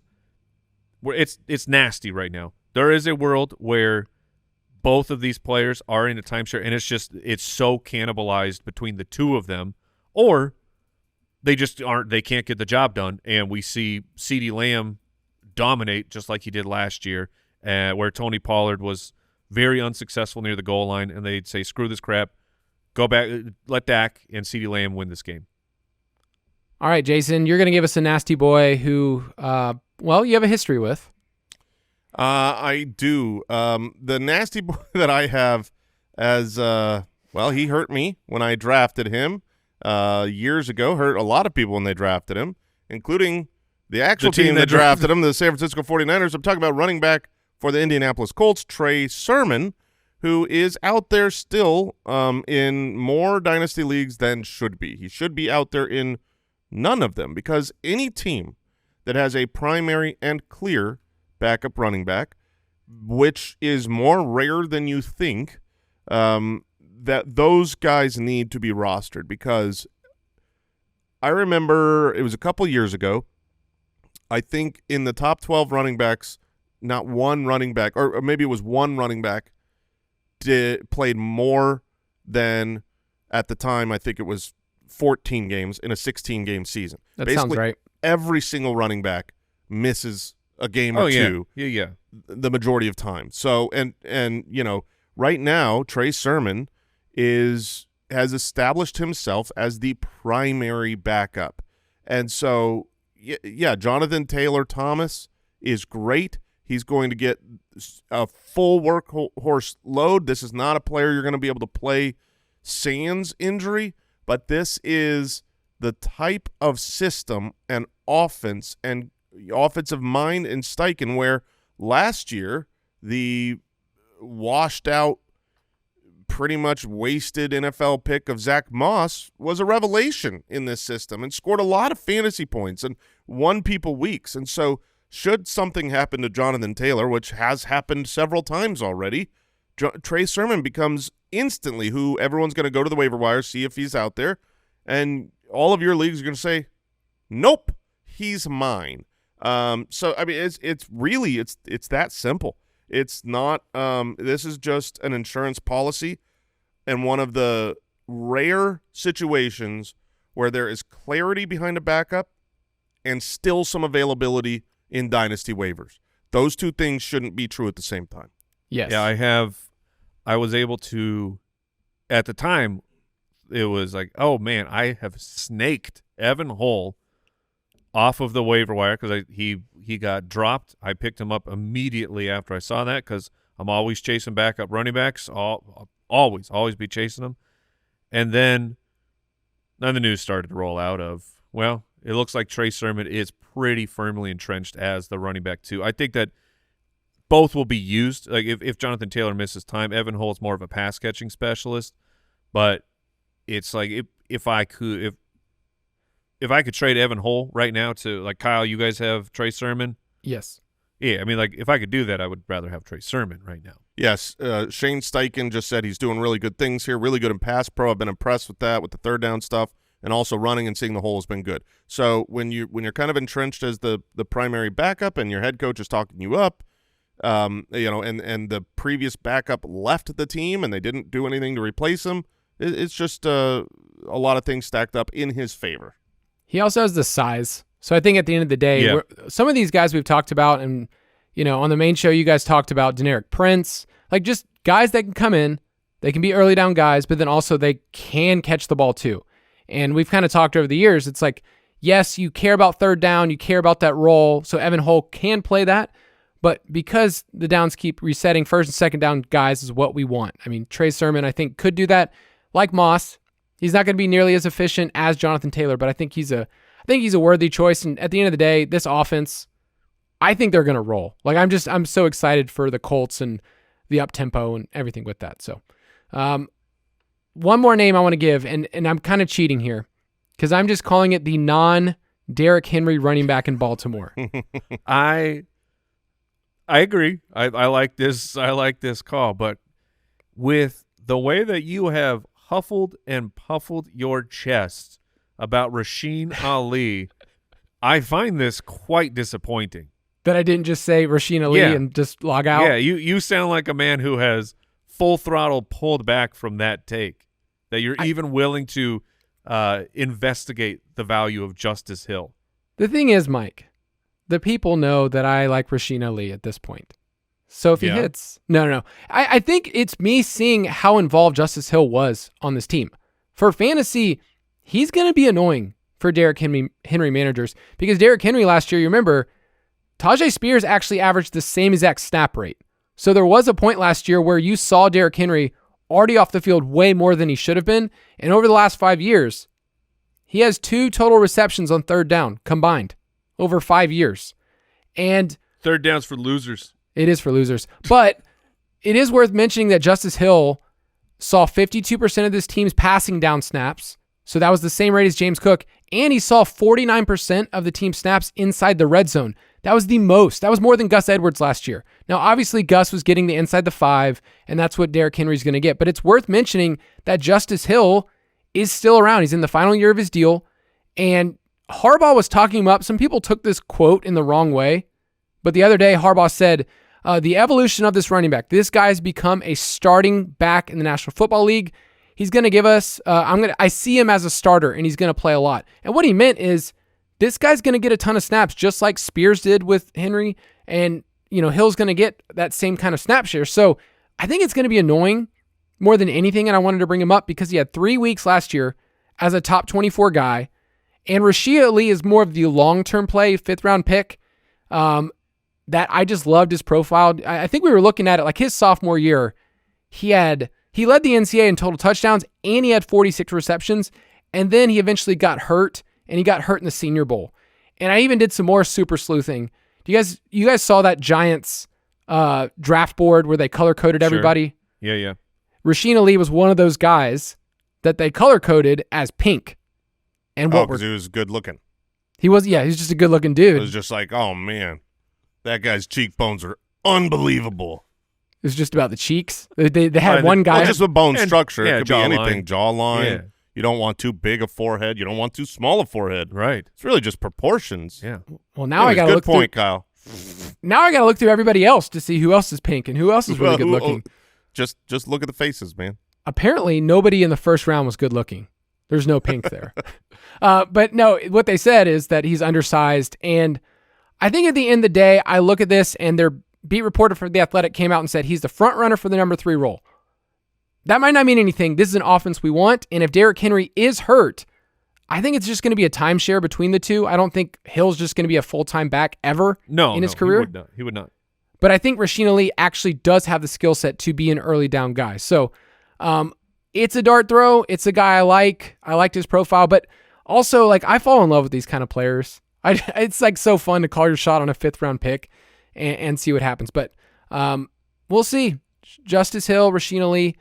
[SPEAKER 3] it's nasty right now. There is a world where both of these players are in a timeshare, and it's so cannibalized between the two of them, or they just aren't. They can't get the job done, and we see CeeDee Lamb dominate just like he did last year, where Tony Pollard was very unsuccessful near the goal line, and they'd say, "Screw this crap, go back, let Dak and CeeDee Lamb win this game."
[SPEAKER 2] All right, Jason, you're going to give us a nasty boy who, you have a history with.
[SPEAKER 4] I do. The nasty boy that I have as he hurt me when I drafted him. years ago. Hurt a lot of people when they drafted him, including the actual team that drafted him, the San Francisco 49ers. I'm talking about running back for the Indianapolis Colts, Trey Sermon, who is out there still in more dynasty leagues than should be. He should be out there in none of them, because any team that has a primary and clear backup running back, which is more rare than you think, that those guys need to be rostered. Because I remember it was a couple years ago, I think in the top 12 running backs, not one running back, or maybe it was one running back, played more than, at the time, I think it was 14 games in a 16-game season.
[SPEAKER 2] That
[SPEAKER 4] Basically,
[SPEAKER 2] sounds right.
[SPEAKER 4] Every single running back misses a game or two.
[SPEAKER 3] Yeah.
[SPEAKER 4] The majority of time. So, and you know, right now, Trey Sermon has established himself as the primary backup. And so, yeah, Jonathan Taylor-Thomas is great. He's going to get a full workhorse load. This is not a player you're going to be able to play sans injury, but this is the type of system and offense and offensive mind in Steichen where last year the washed out, pretty much wasted NFL pick of Zach Moss was a revelation in this system and scored a lot of fantasy points and won people weeks. And so should something happen to Jonathan Taylor, which has happened several times already, Trey Sermon becomes instantly who everyone's going to go to the waiver wire, see if he's out there, and all of your leagues are going to say, nope, he's mine. So I mean, it's really that simple. It's not. This is just an insurance policy, and one of the rare situations where there is clarity behind a backup and still some availability in dynasty waivers. Those two things shouldn't be true at the same time.
[SPEAKER 2] Yes.
[SPEAKER 3] Yeah, I was able to, at the time, it was like, oh man, I have snaked Evan Hull off of the waiver wire because he got dropped. I picked him up immediately after I saw that because I'm always chasing backup running backs. Always be chasing them. And then the news started to roll out of, well, it looks like Trey Sermon is pretty firmly entrenched as the running back too. I think that both will be used. Like if Jonathan Taylor misses time, Evan Hull is more of a pass catching specialist. But it's like if I could trade Evan Hull right now to, like, Kyle, you guys have Trey Sermon.
[SPEAKER 2] Yes.
[SPEAKER 3] Yeah, I mean, like, if I could do that, I would rather have Trey Sermon right now.
[SPEAKER 4] Yes, Shane Steichen just said he's doing really good things here, really good in pass pro. I've been impressed with that, with the third down stuff, and also running and seeing the hole has been good. So when you're kind of entrenched as the primary backup and your head coach is talking you up, and the previous backup left the team and they didn't do anything to replace him, it's just a lot of things stacked up in his favor.
[SPEAKER 2] He also has the size. So I think at the end of the day, some of these guys we've talked about, and on the main show you guys talked about Deneric Prince, like just guys that can come in, they can be early down guys, but then also they can catch the ball too. And we've kind of talked over the years, it's like, yes, you care about third down, you care about that role, so Evan Hull can play that, but because the downs keep resetting, first and second down guys is what we want. I mean, Trey Sermon, I think, could do that. Like Moss, he's not going to be nearly as efficient as Jonathan Taylor, but I think he's a worthy choice. And at the end of the day, this offense, I think they're going to roll. Like I'm so excited for the Colts and the up tempo and everything with that. So, one more name I want to give, and I'm kind of cheating here because I'm just calling it the non-Derrick Henry running back in Baltimore.
[SPEAKER 3] I agree. I like this. I like this call, but with the way that you have huffled and puffled your chest about Rasheen Ali, I find this quite disappointing.
[SPEAKER 2] That I didn't just say Rasheen Ali and just log out?
[SPEAKER 3] Yeah, you sound like a man who has full throttle pulled back from that take, that you're even willing to investigate the value of Justice Hill.
[SPEAKER 2] The thing is, Mike, the people know that I like Rasheen Ali at this point. So if he hits, no. I think it's me seeing how involved Justice Hill was on this team. For fantasy, he's going to be annoying for Derrick Henry managers because Derrick Henry last year, you remember, Tajay Spears actually averaged the same exact snap rate. So there was a point last year where you saw Derrick Henry already off the field way more than he should have been. And over the last 5 years, He has 2 total receptions on third down combined over 5 years. And
[SPEAKER 3] third down's for losers.
[SPEAKER 2] It is for losers. But it is worth mentioning that Justice Hill saw 52% of this team's passing down snaps. So that was the same rate as James Cook. And he saw 49% of the team's snaps inside the red zone. That was the most. That was more than Gus Edwards last year. Now, obviously, Gus was getting the inside the 5, and that's what Derrick Henry's going to get. But it's worth mentioning that Justice Hill is still around. He's in the final year of his deal. And Harbaugh was talking him up. Some people took this quote in the wrong way. But the other day, Harbaugh said, the evolution of this running back, this guy's become a starting back in the National Football League. He's going to give us, I see him as a starter, and he's going to play a lot. And what he meant is, this guy's going to get a ton of snaps, just like Spears did with Henry, and Hill's going to get that same kind of snap share. So I think it's going to be annoying more than anything, and I wanted to bring him up because he had 3 weeks last year as a top 24 guy, and Rashid Ali is more of the long-term play, 5th-round pick, that I just loved his profile. I think we were looking at it like his sophomore year, he led the NCAA in total touchdowns, and he had 46 receptions, and then he eventually got hurt, and he got hurt in the Senior Bowl. And I even did some more super sleuthing. You guys saw that Giants draft board where they color-coded everybody?
[SPEAKER 3] Sure. Yeah.
[SPEAKER 2] Rasheen Ali was one of those guys that they color-coded as pink. And
[SPEAKER 4] because he was good-looking.
[SPEAKER 2] He was just a good-looking dude.
[SPEAKER 4] It was just like, oh, man, that guy's cheekbones are unbelievable.
[SPEAKER 2] It was just about the cheeks. They had one guy.
[SPEAKER 4] Well, just with bone structure. It could be
[SPEAKER 3] jawline.
[SPEAKER 4] anything. Jawline.
[SPEAKER 3] Yeah.
[SPEAKER 4] You don't want too big a forehead. You don't want too small a forehead.
[SPEAKER 3] Right.
[SPEAKER 4] It's really just proportions.
[SPEAKER 3] Yeah.
[SPEAKER 2] Well, now I got to look
[SPEAKER 4] through. Good point, Kyle.
[SPEAKER 2] Now I got to look through everybody else to see who else is pink and who else is really good looking.
[SPEAKER 4] Just look at the faces, man.
[SPEAKER 2] Apparently, nobody in the first round was good looking. There's no pink there. But no, what they said is that he's undersized. And I think at the end of the day, I look at this and their beat reporter for The Athletic came out and said he's the front runner for the number 3 role. That might not mean anything. This is an offense we want. And if Derrick Henry is hurt, I think it's just going to be a timeshare between the two. I don't think Hill's just going to be a full-time back ever in his career.
[SPEAKER 3] He would not.
[SPEAKER 2] But I think Rasheen Ali actually does have the skill set to be an early down guy. So it's a dart throw. It's a guy I like. I liked his profile. But also, I fall in love with these kind of players. It's so fun to call your shot on a 5th-round pick and see what happens. But we'll see. Justice Hill, Rasheen Ali,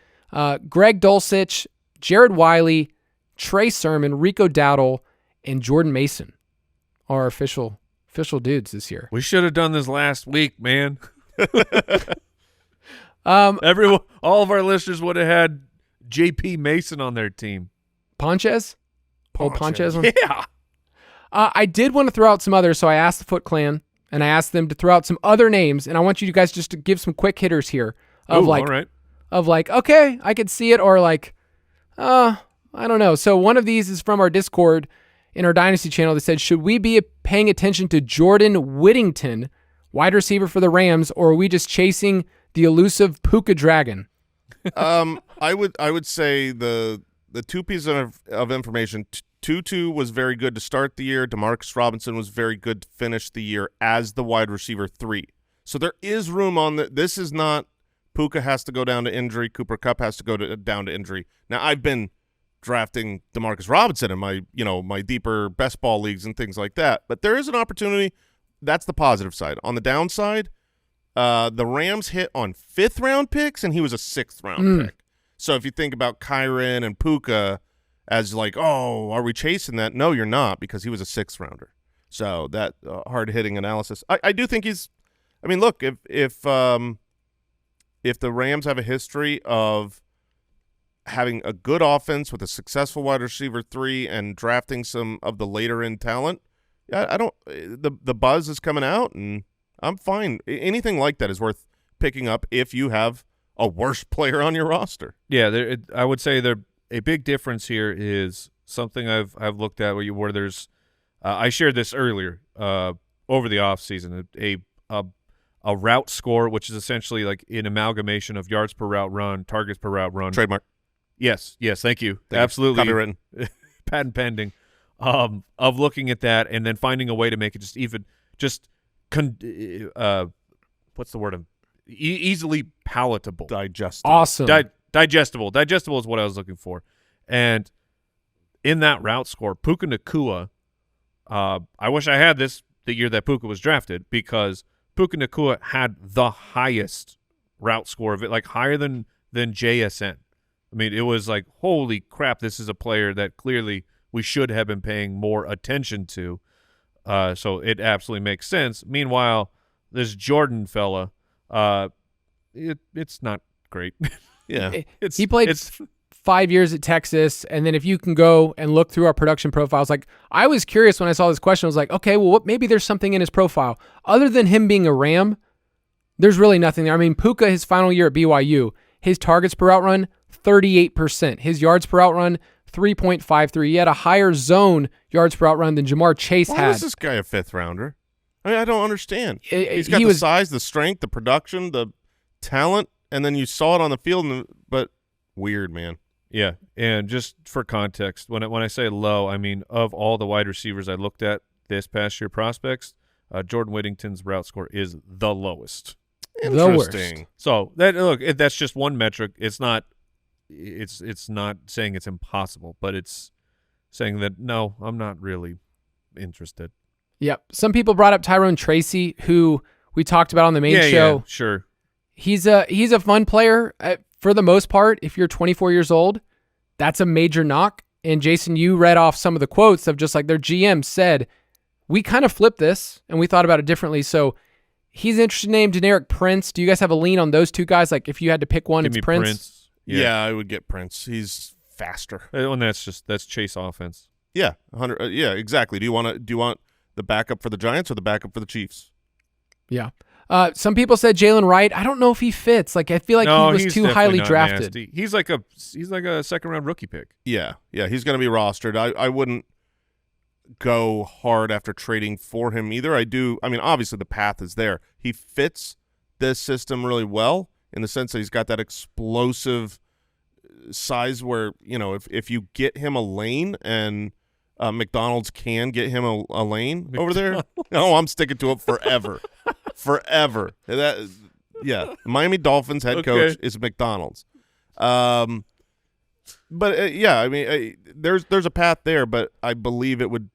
[SPEAKER 2] Greg Dulcich, Jared Wiley, Trey Sermon, Rico Dowdle, and Jordan Mason are official dudes this year.
[SPEAKER 3] We should have done this last week, man. All of our listeners would have had JP Mason on their team.
[SPEAKER 2] Ponchez? Old Ponchez one?
[SPEAKER 3] Yeah.
[SPEAKER 2] I did want to throw out some others, so I asked the Foot Clan, and I asked them to throw out some other names, and I want you guys just to give some quick hitters here of
[SPEAKER 3] all right.
[SPEAKER 2] Okay, I could see it, or I don't know. So one of these is from our Discord in our Dynasty channel that said, should we be paying attention to Jordan Whittington, wide receiver for the Rams, or are we just chasing the elusive Puka Dragon?
[SPEAKER 4] I would say the two pieces of information. Tutu was very good to start the year. Demarcus Robinson was very good to finish the year as the wide receiver 3. So there is room on the. This is not Puka has to go down to injury. Cooper Kupp has to go down to injury. Now I've been drafting Demarcus Robinson in my deeper best ball leagues and things like that. But there is an opportunity. That's the positive side. On the downside, the Rams hit on 5th-round picks, and he was a 6th-round pick. So if you think about Kyren and Puka as are we chasing that? No, you're not, because he was a 6th-rounder. So that hard-hitting analysis. I do think he's – I mean, look, if the Rams have a history of having a good offense with a successful wide receiver 3 and drafting some of the later-in talent, the buzz is coming out, and I'm fine. Anything like that is worth picking up if you have a worse player on your roster.
[SPEAKER 3] Yeah, I would say a big difference here is something I've looked at where there's I shared this earlier over the offseason, a route score, which is essentially an amalgamation of yards per route run, targets per route run.
[SPEAKER 4] Trademark.
[SPEAKER 3] Yes, thank you. Absolutely.
[SPEAKER 4] Copywritten.
[SPEAKER 3] Patent pending. Of looking at that and then finding a way to make it what's the word? Easily palatable.
[SPEAKER 4] Digestible.
[SPEAKER 2] Awesome.
[SPEAKER 3] Digestible. Digestible is what I was looking for. And in that route score, Puka Nacua, I wish I had this the year that Puka was drafted, because Puka Nacua had the highest route score of it, like higher than JSN. I mean, it was like, holy crap, this is a player that clearly we should have been paying more attention to. So it absolutely makes sense. Meanwhile, this Jordan fella, it's not great.
[SPEAKER 4] Yeah.
[SPEAKER 2] He played 5 years at Texas, and then if you can go and look through our production profiles, like I was curious when I saw this question. I was like, okay, well, maybe there's something in his profile other than him being a Ram. There's really nothing there. I mean, Puka, his final year at BYU, his targets per out run 38%, his yards per out run 3.53. He had a higher zone yards per out run than Jamar Chase had.
[SPEAKER 4] Why is this guy a 5th rounder? I mean, I don't understand. He's got
[SPEAKER 2] he
[SPEAKER 4] the
[SPEAKER 2] was,
[SPEAKER 4] size, the strength, the production, the talent, and then you saw it on the field. But weird, man.
[SPEAKER 3] Yeah, and just for context, when I say low, I mean of all the wide receivers I looked at this past year prospects, Jordan Whittington's route score is the lowest.
[SPEAKER 4] Interesting.
[SPEAKER 3] So that's just one metric. It's not saying it's impossible, but it's saying that no, I'm not really interested.
[SPEAKER 2] Yep. Some people brought up Tyrone Tracy, who we talked about on the main show.
[SPEAKER 3] Yeah, sure.
[SPEAKER 2] He's a fun player. For the most part, if you're 24 years old, that's a major knock. And Jason, you read off some of the quotes of just like their GM said, we kind of flipped this and we thought about it differently. So he's an interesting name, Deneric Prince. Do you guys have a lean on those two guys? Like if you had to pick one, it's Prince.
[SPEAKER 4] Yeah, I would get Prince. He's faster.
[SPEAKER 3] And that's Chase offense.
[SPEAKER 4] Yeah, 100. Yeah, exactly. Do you want the backup for the Giants or the backup for the Chiefs?
[SPEAKER 2] Yeah. Some people said Jaylen Wright. I don't know if he fits. Like I feel like he was too highly drafted.
[SPEAKER 3] Nasty. He's like a 2nd round rookie pick.
[SPEAKER 4] Yeah, he's going to be rostered. I wouldn't go hard after trading for him either. I mean, obviously the path is there. He fits this system really well in the sense that he's got that explosive size where, if you get him a lane and McDonald's can get him a lane over there. No, I'm sticking to it forever. Forever. Miami Dolphins head coach is McDonald's. But I mean, there's a path there, but I believe it would.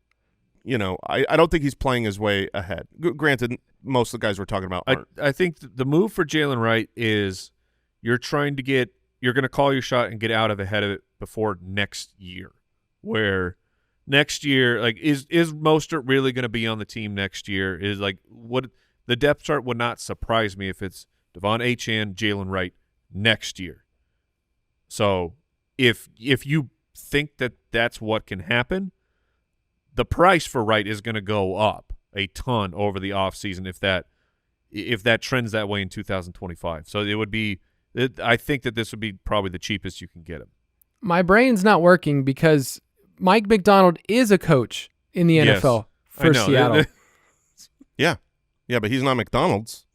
[SPEAKER 4] I don't think he's playing his way ahead. Granted, most of the guys we're talking about aren't.
[SPEAKER 3] I think the move for Jaylen Wright is you're going to call your shot and get out of ahead of it before next year, where. Next year, like, is Mostert really going to be on the team next year? Is like what the depth chart would not surprise me if it's Devon Achane, Jaylen Wright next year. So if you think that that's what can happen, the price for Wright is going to go up a ton over the offseason if that trends that way in 2025. So it would be I think that this would be probably the cheapest you can get him.
[SPEAKER 2] My brain's not working because Mike McDonald is a coach in the NFL for Seattle.
[SPEAKER 4] Yeah, but he's not McDonald's.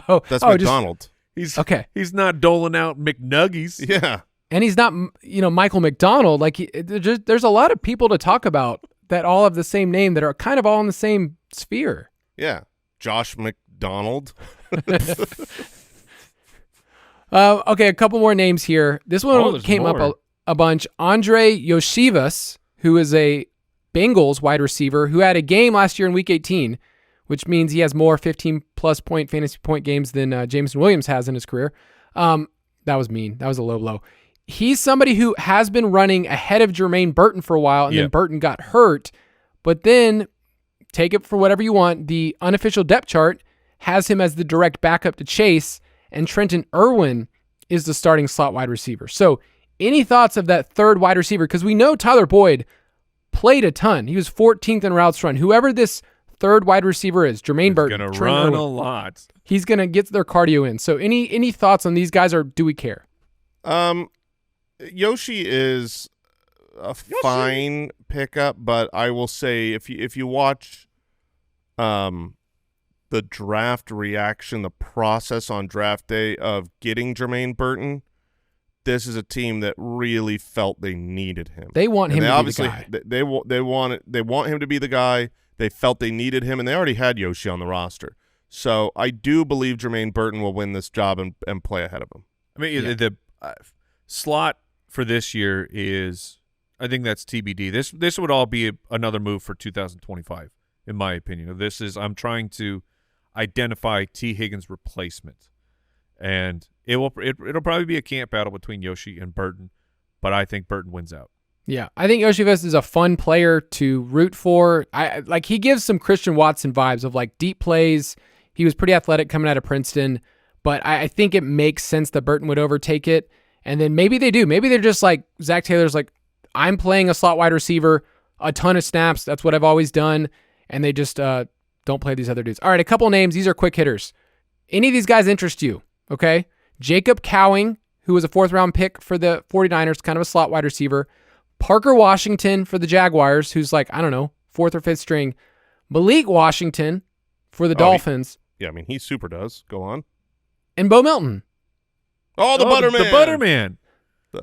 [SPEAKER 2] That's
[SPEAKER 4] McDonald.
[SPEAKER 3] He's not doling out McNuggies.
[SPEAKER 4] Yeah,
[SPEAKER 2] and he's not Michael McDonald. Like there's a lot of people to talk about that all have the same name that are kind of all in the same sphere.
[SPEAKER 4] Yeah, Josh McDonald.
[SPEAKER 2] Okay, a couple more names here. This one came up a bunch. Andrei Iosivas, who is a Bengals wide receiver who had a game last year in Week 18, which means he has more 15-plus point fantasy point games than Jameson Williams has in his career. That was mean. That was a low blow. He's somebody who has been running ahead of Jermaine Burton for a while, and then Burton got hurt. But then, take it for whatever you want, the unofficial depth chart has him as the direct backup to Chase, and Trenton Irwin is the starting slot wide receiver. So any thoughts of that third wide receiver? Because we know Tyler Boyd played a ton. He was 14th in routes run. Whoever this third wide receiver is, Jermaine Burton.
[SPEAKER 3] He's going to run a lot.
[SPEAKER 2] He's going to get their cardio in. So any thoughts on these guys, or do we care?
[SPEAKER 4] Yoshi is a fine pickup, but I will say if you watch the draft reaction, the process on draft day of getting Jermaine Burton, this is a team that really felt they needed him.
[SPEAKER 2] They want him to be the guy.
[SPEAKER 4] They want him to be the guy. They felt they needed him, and they already had Yoshi on the roster. So I do believe Jermaine Burton will win this job and play ahead of him.
[SPEAKER 3] I mean, the slot for this year is TBD. This would all be another move for 2025, in my opinion. I'm trying to identify T. Higgins' replacement, and it'll probably be a camp battle between Yoshi and Burton, but I think Burton wins out.
[SPEAKER 2] Yeah, I think Iosivas is a fun player to root for. He gives some Christian Watson vibes of like deep plays. He was pretty athletic coming out of Princeton, but I think it makes sense that Burton would overtake it. And then maybe they do. Maybe they're just like Zach Taylor's like, I'm playing a slot wide receiver, a ton of snaps. That's what I've always done. And they just don't play these other dudes. All right, a couple names. These are quick hitters. Any of these guys interest you? Okay. Jacob Cowing, who was a 4th-round pick for the 49ers, kind of a slot wide receiver. Parker Washington for the Jaguars, who's like, I don't know, 4th or 5th string. Malik Washington for the Dolphins.
[SPEAKER 4] He super does. Go on.
[SPEAKER 2] And Bo Melton.
[SPEAKER 4] Oh, the Butterman.
[SPEAKER 3] The Butterman.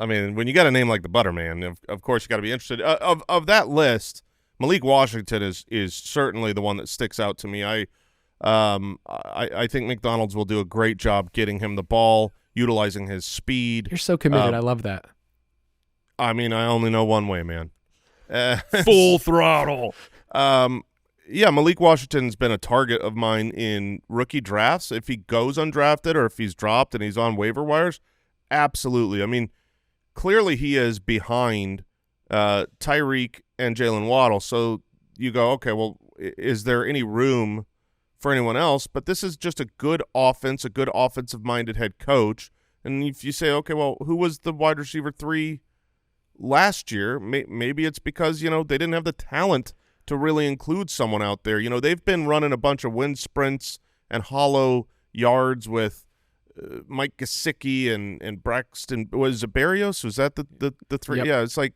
[SPEAKER 4] I mean, when you got a name like the Butterman, of course you got to be interested. Of that list, Malik Washington is certainly the one that sticks out to me. I think McDonald's will do a great job getting him the ball, utilizing his speed.
[SPEAKER 2] You're so committed. I love that.
[SPEAKER 4] I mean, I only know one way, man.
[SPEAKER 3] Full throttle.
[SPEAKER 4] Malik Washington's been a target of mine in rookie drafts. If he goes undrafted or if he's dropped and he's on waiver wires, absolutely. I mean, clearly he is behind Tyreek and Jaylen Waddle. So you go, okay, well, is there any room for anyone else? But this is just a good offense, a good offensive-minded head coach. And if you say, okay, well, who was the wide receiver 3 last year? Maybe it's because, they didn't have the talent to really include someone out there. They've been running a bunch of wind sprints and hollow yards with Mike Gesicki and Braxton. Was it Berrios? Was that the 3? Yep. Yeah, it's like,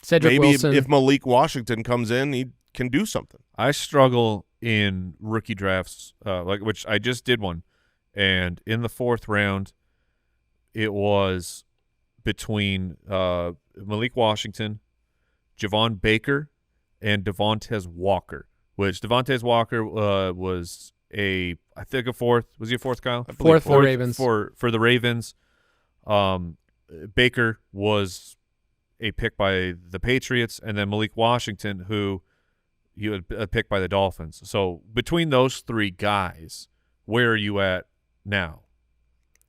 [SPEAKER 2] Cedric
[SPEAKER 4] maybe
[SPEAKER 2] Wilson.
[SPEAKER 4] if Malik Washington comes in, he can do something.
[SPEAKER 3] I struggle in rookie drafts, which I just did one, and in the 4th round, it was between Malik Washington, Javon Baker, and Devontae Walker, which Devontae Walker was I think a 4th. Was he a 4th, Kyle?
[SPEAKER 2] 4th for the Ravens.
[SPEAKER 3] For the Ravens. Baker was a pick by the Patriots, and then Malik Washington, who he was a pick by the Dolphins. So between those 3 guys, where are you at now?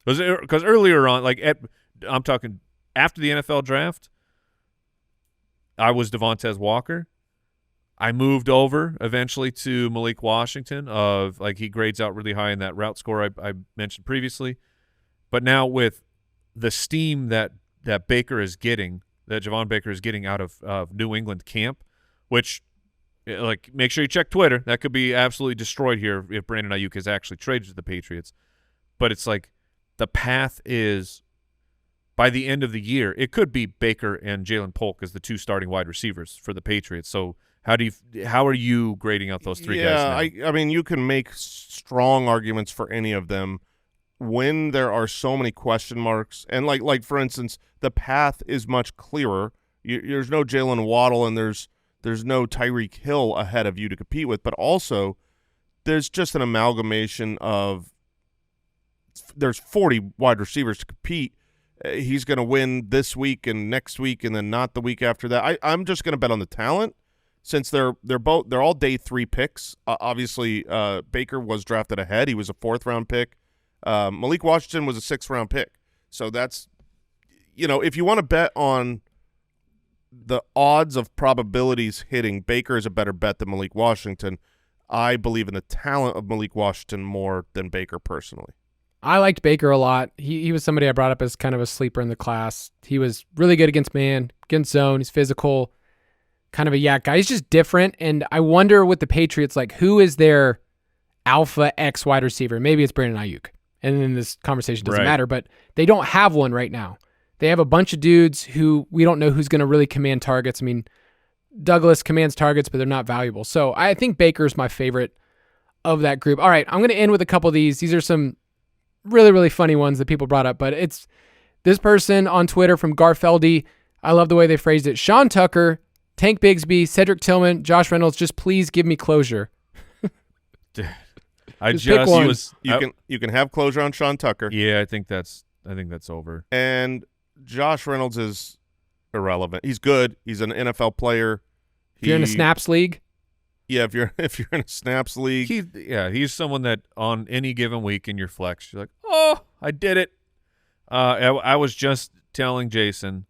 [SPEAKER 3] Because earlier on, I'm talking after the NFL draft, I was Devontae Walker. I moved over eventually to Malik Washington he grades out really high in that route score I mentioned previously. But now with the steam that Baker is getting, that Javon Baker is getting out of New England camp, which make sure you check Twitter. That could be absolutely destroyed here if Brandon Ayuk is actually traded to the Patriots. But it's like the path is by the end of the year, it could be Baker and Jalen Polk as the 2 starting wide receivers for the Patriots. So how are you grading out those 3 guys now?
[SPEAKER 4] I mean, you can make strong arguments for any of them when there are so many question marks. And like for instance, the path is much clearer. There's no Jaylen Waddle and there's no Tyreek Hill ahead of you to compete with, but also there's just an amalgamation of there's 40 wide receivers to compete. He's going to win this week and next week and then not the week after that. I'm just going to bet on the talent. Since they're all day 3 picks. Obviously, Baker was drafted ahead. He was a 4th-round pick. Malik Washington was a 6th-round pick. So that's, if you want to bet on the odds of probabilities hitting, Baker is a better bet than Malik Washington. I believe in the talent of Malik Washington more than Baker personally.
[SPEAKER 2] I liked Baker a lot. He was somebody I brought up as kind of a sleeper in the class. He was really good against man, against zone. He's physical. Kind of a yak guy. He's just different, and I wonder with the Patriots, who is their alpha X wide receiver? Maybe it's Brandon Ayuk, and then this conversation doesn't matter, but they don't have one right now. They have a bunch of dudes who we don't know who's going to really command targets. I mean, Douglas commands targets, but they're not valuable. So I think Baker's my favorite of that group. All right, I'm going to end with a couple of these. These are some really, really funny ones that people brought up, but it's this person on Twitter from Garfeldy. I love the way they phrased it. Sean Tucker, Tank Bigsby, Cedric Tillman, Josh Reynolds, just please give me closure.
[SPEAKER 4] You can have closure on Sean Tucker.
[SPEAKER 3] Yeah, I think that's over.
[SPEAKER 4] And Josh Reynolds is irrelevant. He's good. He's an NFL player.
[SPEAKER 2] If you're in a snaps league.
[SPEAKER 4] Yeah, if you're in a snaps league.
[SPEAKER 3] He's someone that on any given week in your flex, you're like, oh, I did it. I was just telling Jason,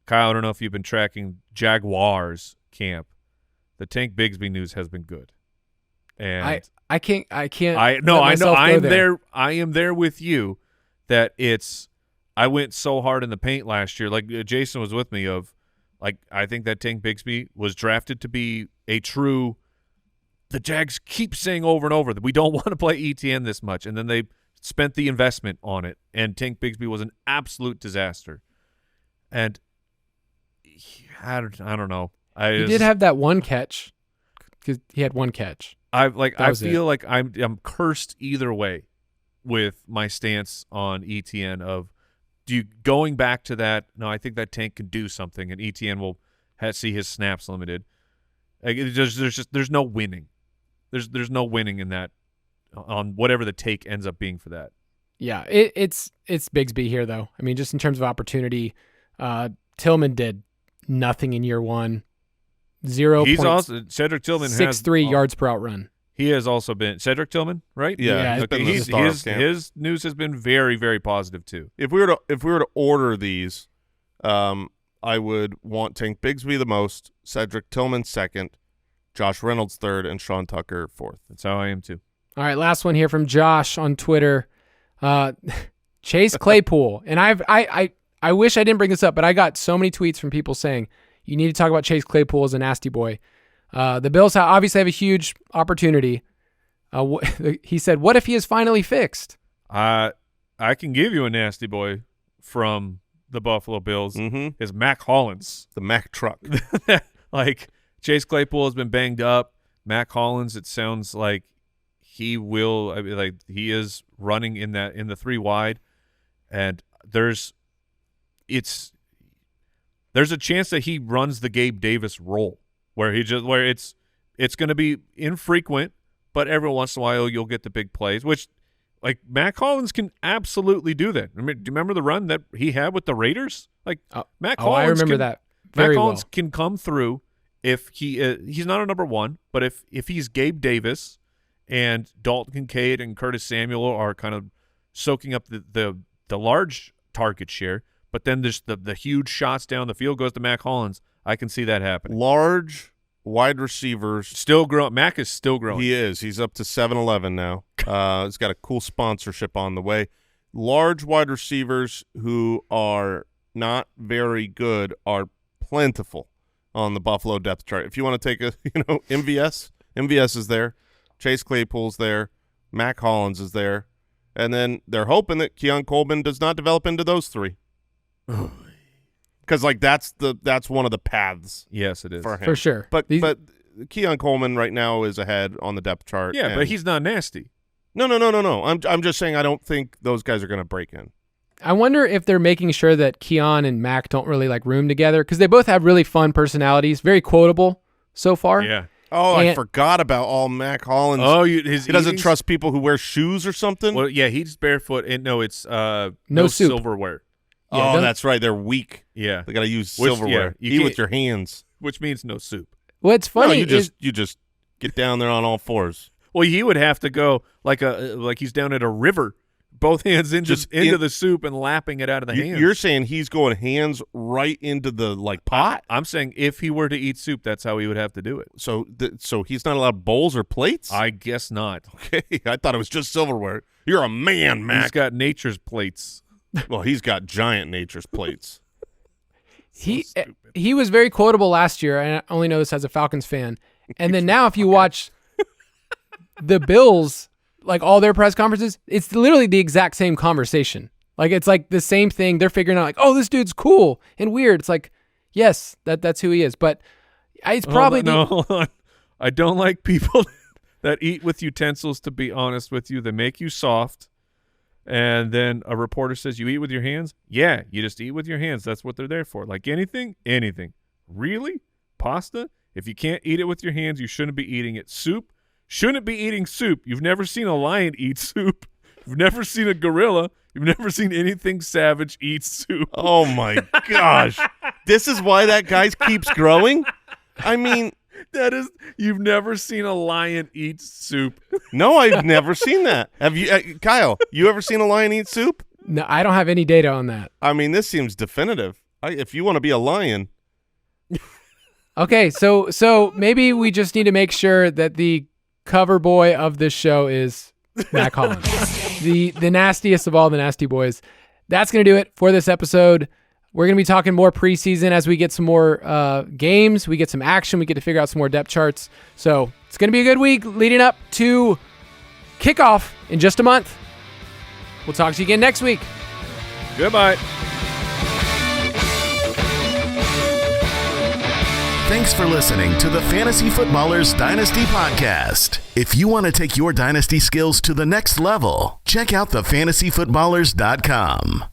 [SPEAKER 3] Kyle, I don't know if you've been tracking Jaguars camp. The Tank Bigsby news has been good. And
[SPEAKER 2] I can't.
[SPEAKER 3] I know. I am there with you. That I went so hard in the paint last year. Like Jason was with me. I think that Tank Bigsby was drafted to be a true. The Jags keep saying over and over that we don't want to play ETN this much, and then they spent the investment on it. And Tank Bigsby was an absolute disaster. And I don't know.
[SPEAKER 2] He did have that one catch because he had one catch.
[SPEAKER 3] I feel like I'm cursed either way with my stance on ETN of going back to that. No, I think that Tank can do something, and ETN will see his snaps limited. Like, there's no winning. There's no winning in that on whatever the take ends up being for that.
[SPEAKER 2] Yeah, it's Bigsby here though. I mean, just in terms of opportunity, Tillman did nothing in year one. 0.
[SPEAKER 3] He's also Cedric Tillman
[SPEAKER 2] 6.3 yards per out run.
[SPEAKER 3] He has also been Cedric Tillman, right?
[SPEAKER 4] Yeah,
[SPEAKER 3] his news has been very, very positive too.
[SPEAKER 4] If we were to order these, I would want Tank Bigsby the most, Cedric Tillman second, Josh Reynolds third, and Sean Tucker fourth.
[SPEAKER 3] That's how I am too.
[SPEAKER 2] All right, last one here from Josh on Twitter. Chase Claypool, and I wish I didn't bring this up, but I got so many tweets from people saying you need to talk about Chase Claypool as a nasty boy. The Bills obviously have a huge opportunity. He said, what if he is finally fixed?
[SPEAKER 3] I can give you a nasty boy from the Buffalo Bills.
[SPEAKER 4] Mm-hmm.
[SPEAKER 3] Is Mack Hollins.
[SPEAKER 4] The Mack truck.
[SPEAKER 3] Like, Chase Claypool has been banged up. Mack Hollins, it sounds like he is running in the 3 wide. And there's a chance that he runs the Gabe Davis role. Where it's going to be infrequent, but every once in a while you'll get the big plays, which like Mack Hollins can absolutely do that. I mean, do you remember the run that he had with the Raiders? Like Mack Hollins,
[SPEAKER 2] I remember that very well.
[SPEAKER 3] Mack Hollins can come through if he's not a number one, but if he's Gabe Davis and Dalton Kincaid and Curtis Samuel are kind of soaking up the large target share, but then there's the huge shots down the field goes to Mack Hollins. I can see that happening.
[SPEAKER 4] Large wide receivers.
[SPEAKER 3] Still growing. Mack is still growing.
[SPEAKER 4] He is. He's up to 7-11 now. He's got a cool sponsorship on the way. Large wide receivers who are not very good are plentiful on the Buffalo depth chart. If you want to take MVS is there. Chase Claypool's there. Mack Hollins is there. And then they're hoping that Keon Coleman does not develop into those three. Because that's one of the paths.
[SPEAKER 3] Yes, it is
[SPEAKER 4] for him.
[SPEAKER 2] For sure.
[SPEAKER 4] But Keon Coleman right now is ahead on the depth chart.
[SPEAKER 3] Yeah, but he's not nasty.
[SPEAKER 4] No. I'm just saying I don't think those guys are going to break in.
[SPEAKER 2] I wonder if they're making sure that Keon and Mack don't really like room together because they both have really fun personalities, very quotable so far.
[SPEAKER 3] Yeah.
[SPEAKER 4] Oh, I forgot about all Mack Hollins.
[SPEAKER 3] Oh,
[SPEAKER 4] he doesn't trust people who wear shoes or something.
[SPEAKER 3] Well, yeah, he's barefoot, and it's no
[SPEAKER 2] soup.
[SPEAKER 3] silverware.
[SPEAKER 4] Yeah, that's right. They're weak.
[SPEAKER 3] Yeah,
[SPEAKER 4] they got to use silverware. Eat with your hands,
[SPEAKER 3] which means no soup.
[SPEAKER 2] What's funny
[SPEAKER 4] you just get down there on all fours.
[SPEAKER 3] Well, he would have to go like he's down at a river, both hands into the soup and lapping it out of the hands.
[SPEAKER 4] You're saying he's going hands right into the pot?
[SPEAKER 3] I'm saying if he were to eat soup, that's how he would have to do it.
[SPEAKER 4] So he's not allowed bowls or plates?
[SPEAKER 3] I guess not.
[SPEAKER 4] Okay, I thought it was just silverware. You're a man, Mac.
[SPEAKER 3] He's got nature's plates.
[SPEAKER 4] Well, he's got giant nature's plates.
[SPEAKER 2] He was very quotable last year, and I only know this as a Falcons fan. And then now if you watch the Bills, like all their press conferences, it's literally the exact same conversation. Like it's like the same thing. They're figuring out like, oh, this dude's cool and weird. It's like, yes, that's who he is. But it's probably
[SPEAKER 3] hold on. I don't like people that eat with utensils, to be honest with you. They make you soft. And then a reporter says, you eat with your hands? Yeah, you just eat with your hands. That's what they're there for. Like anything. Really? Pasta? If you can't eat it with your hands, you shouldn't be eating it. Soup? Shouldn't be eating soup. You've never seen a lion eat soup. You've never seen a gorilla. You've never seen anything savage eat soup.
[SPEAKER 4] Oh, my gosh. This is why that guy keeps growing? I mean,
[SPEAKER 3] you've never seen a lion eat soup.
[SPEAKER 4] no, I've never seen that. Have you, Kyle, you ever seen a lion eat soup?
[SPEAKER 2] No, I don't have any data on that.
[SPEAKER 4] I mean, this seems definitive. If you want to be a lion.
[SPEAKER 2] Okay, so maybe we just need to make sure that the cover boy of this show is Mack Hollins, the nastiest of all the Nasty Boys. That's going to do it for this episode. We're going to be talking more preseason as we get some more games, we get some action, we get to figure out some more depth charts. So it's going to be a good week leading up to kickoff in just a month. We'll talk to you again next week.
[SPEAKER 3] Goodbye.
[SPEAKER 1] Thanks for listening to the Fantasy Footballers Dynasty Podcast. If you want to take your dynasty skills to the next level, check out thefantasyfootballers.com.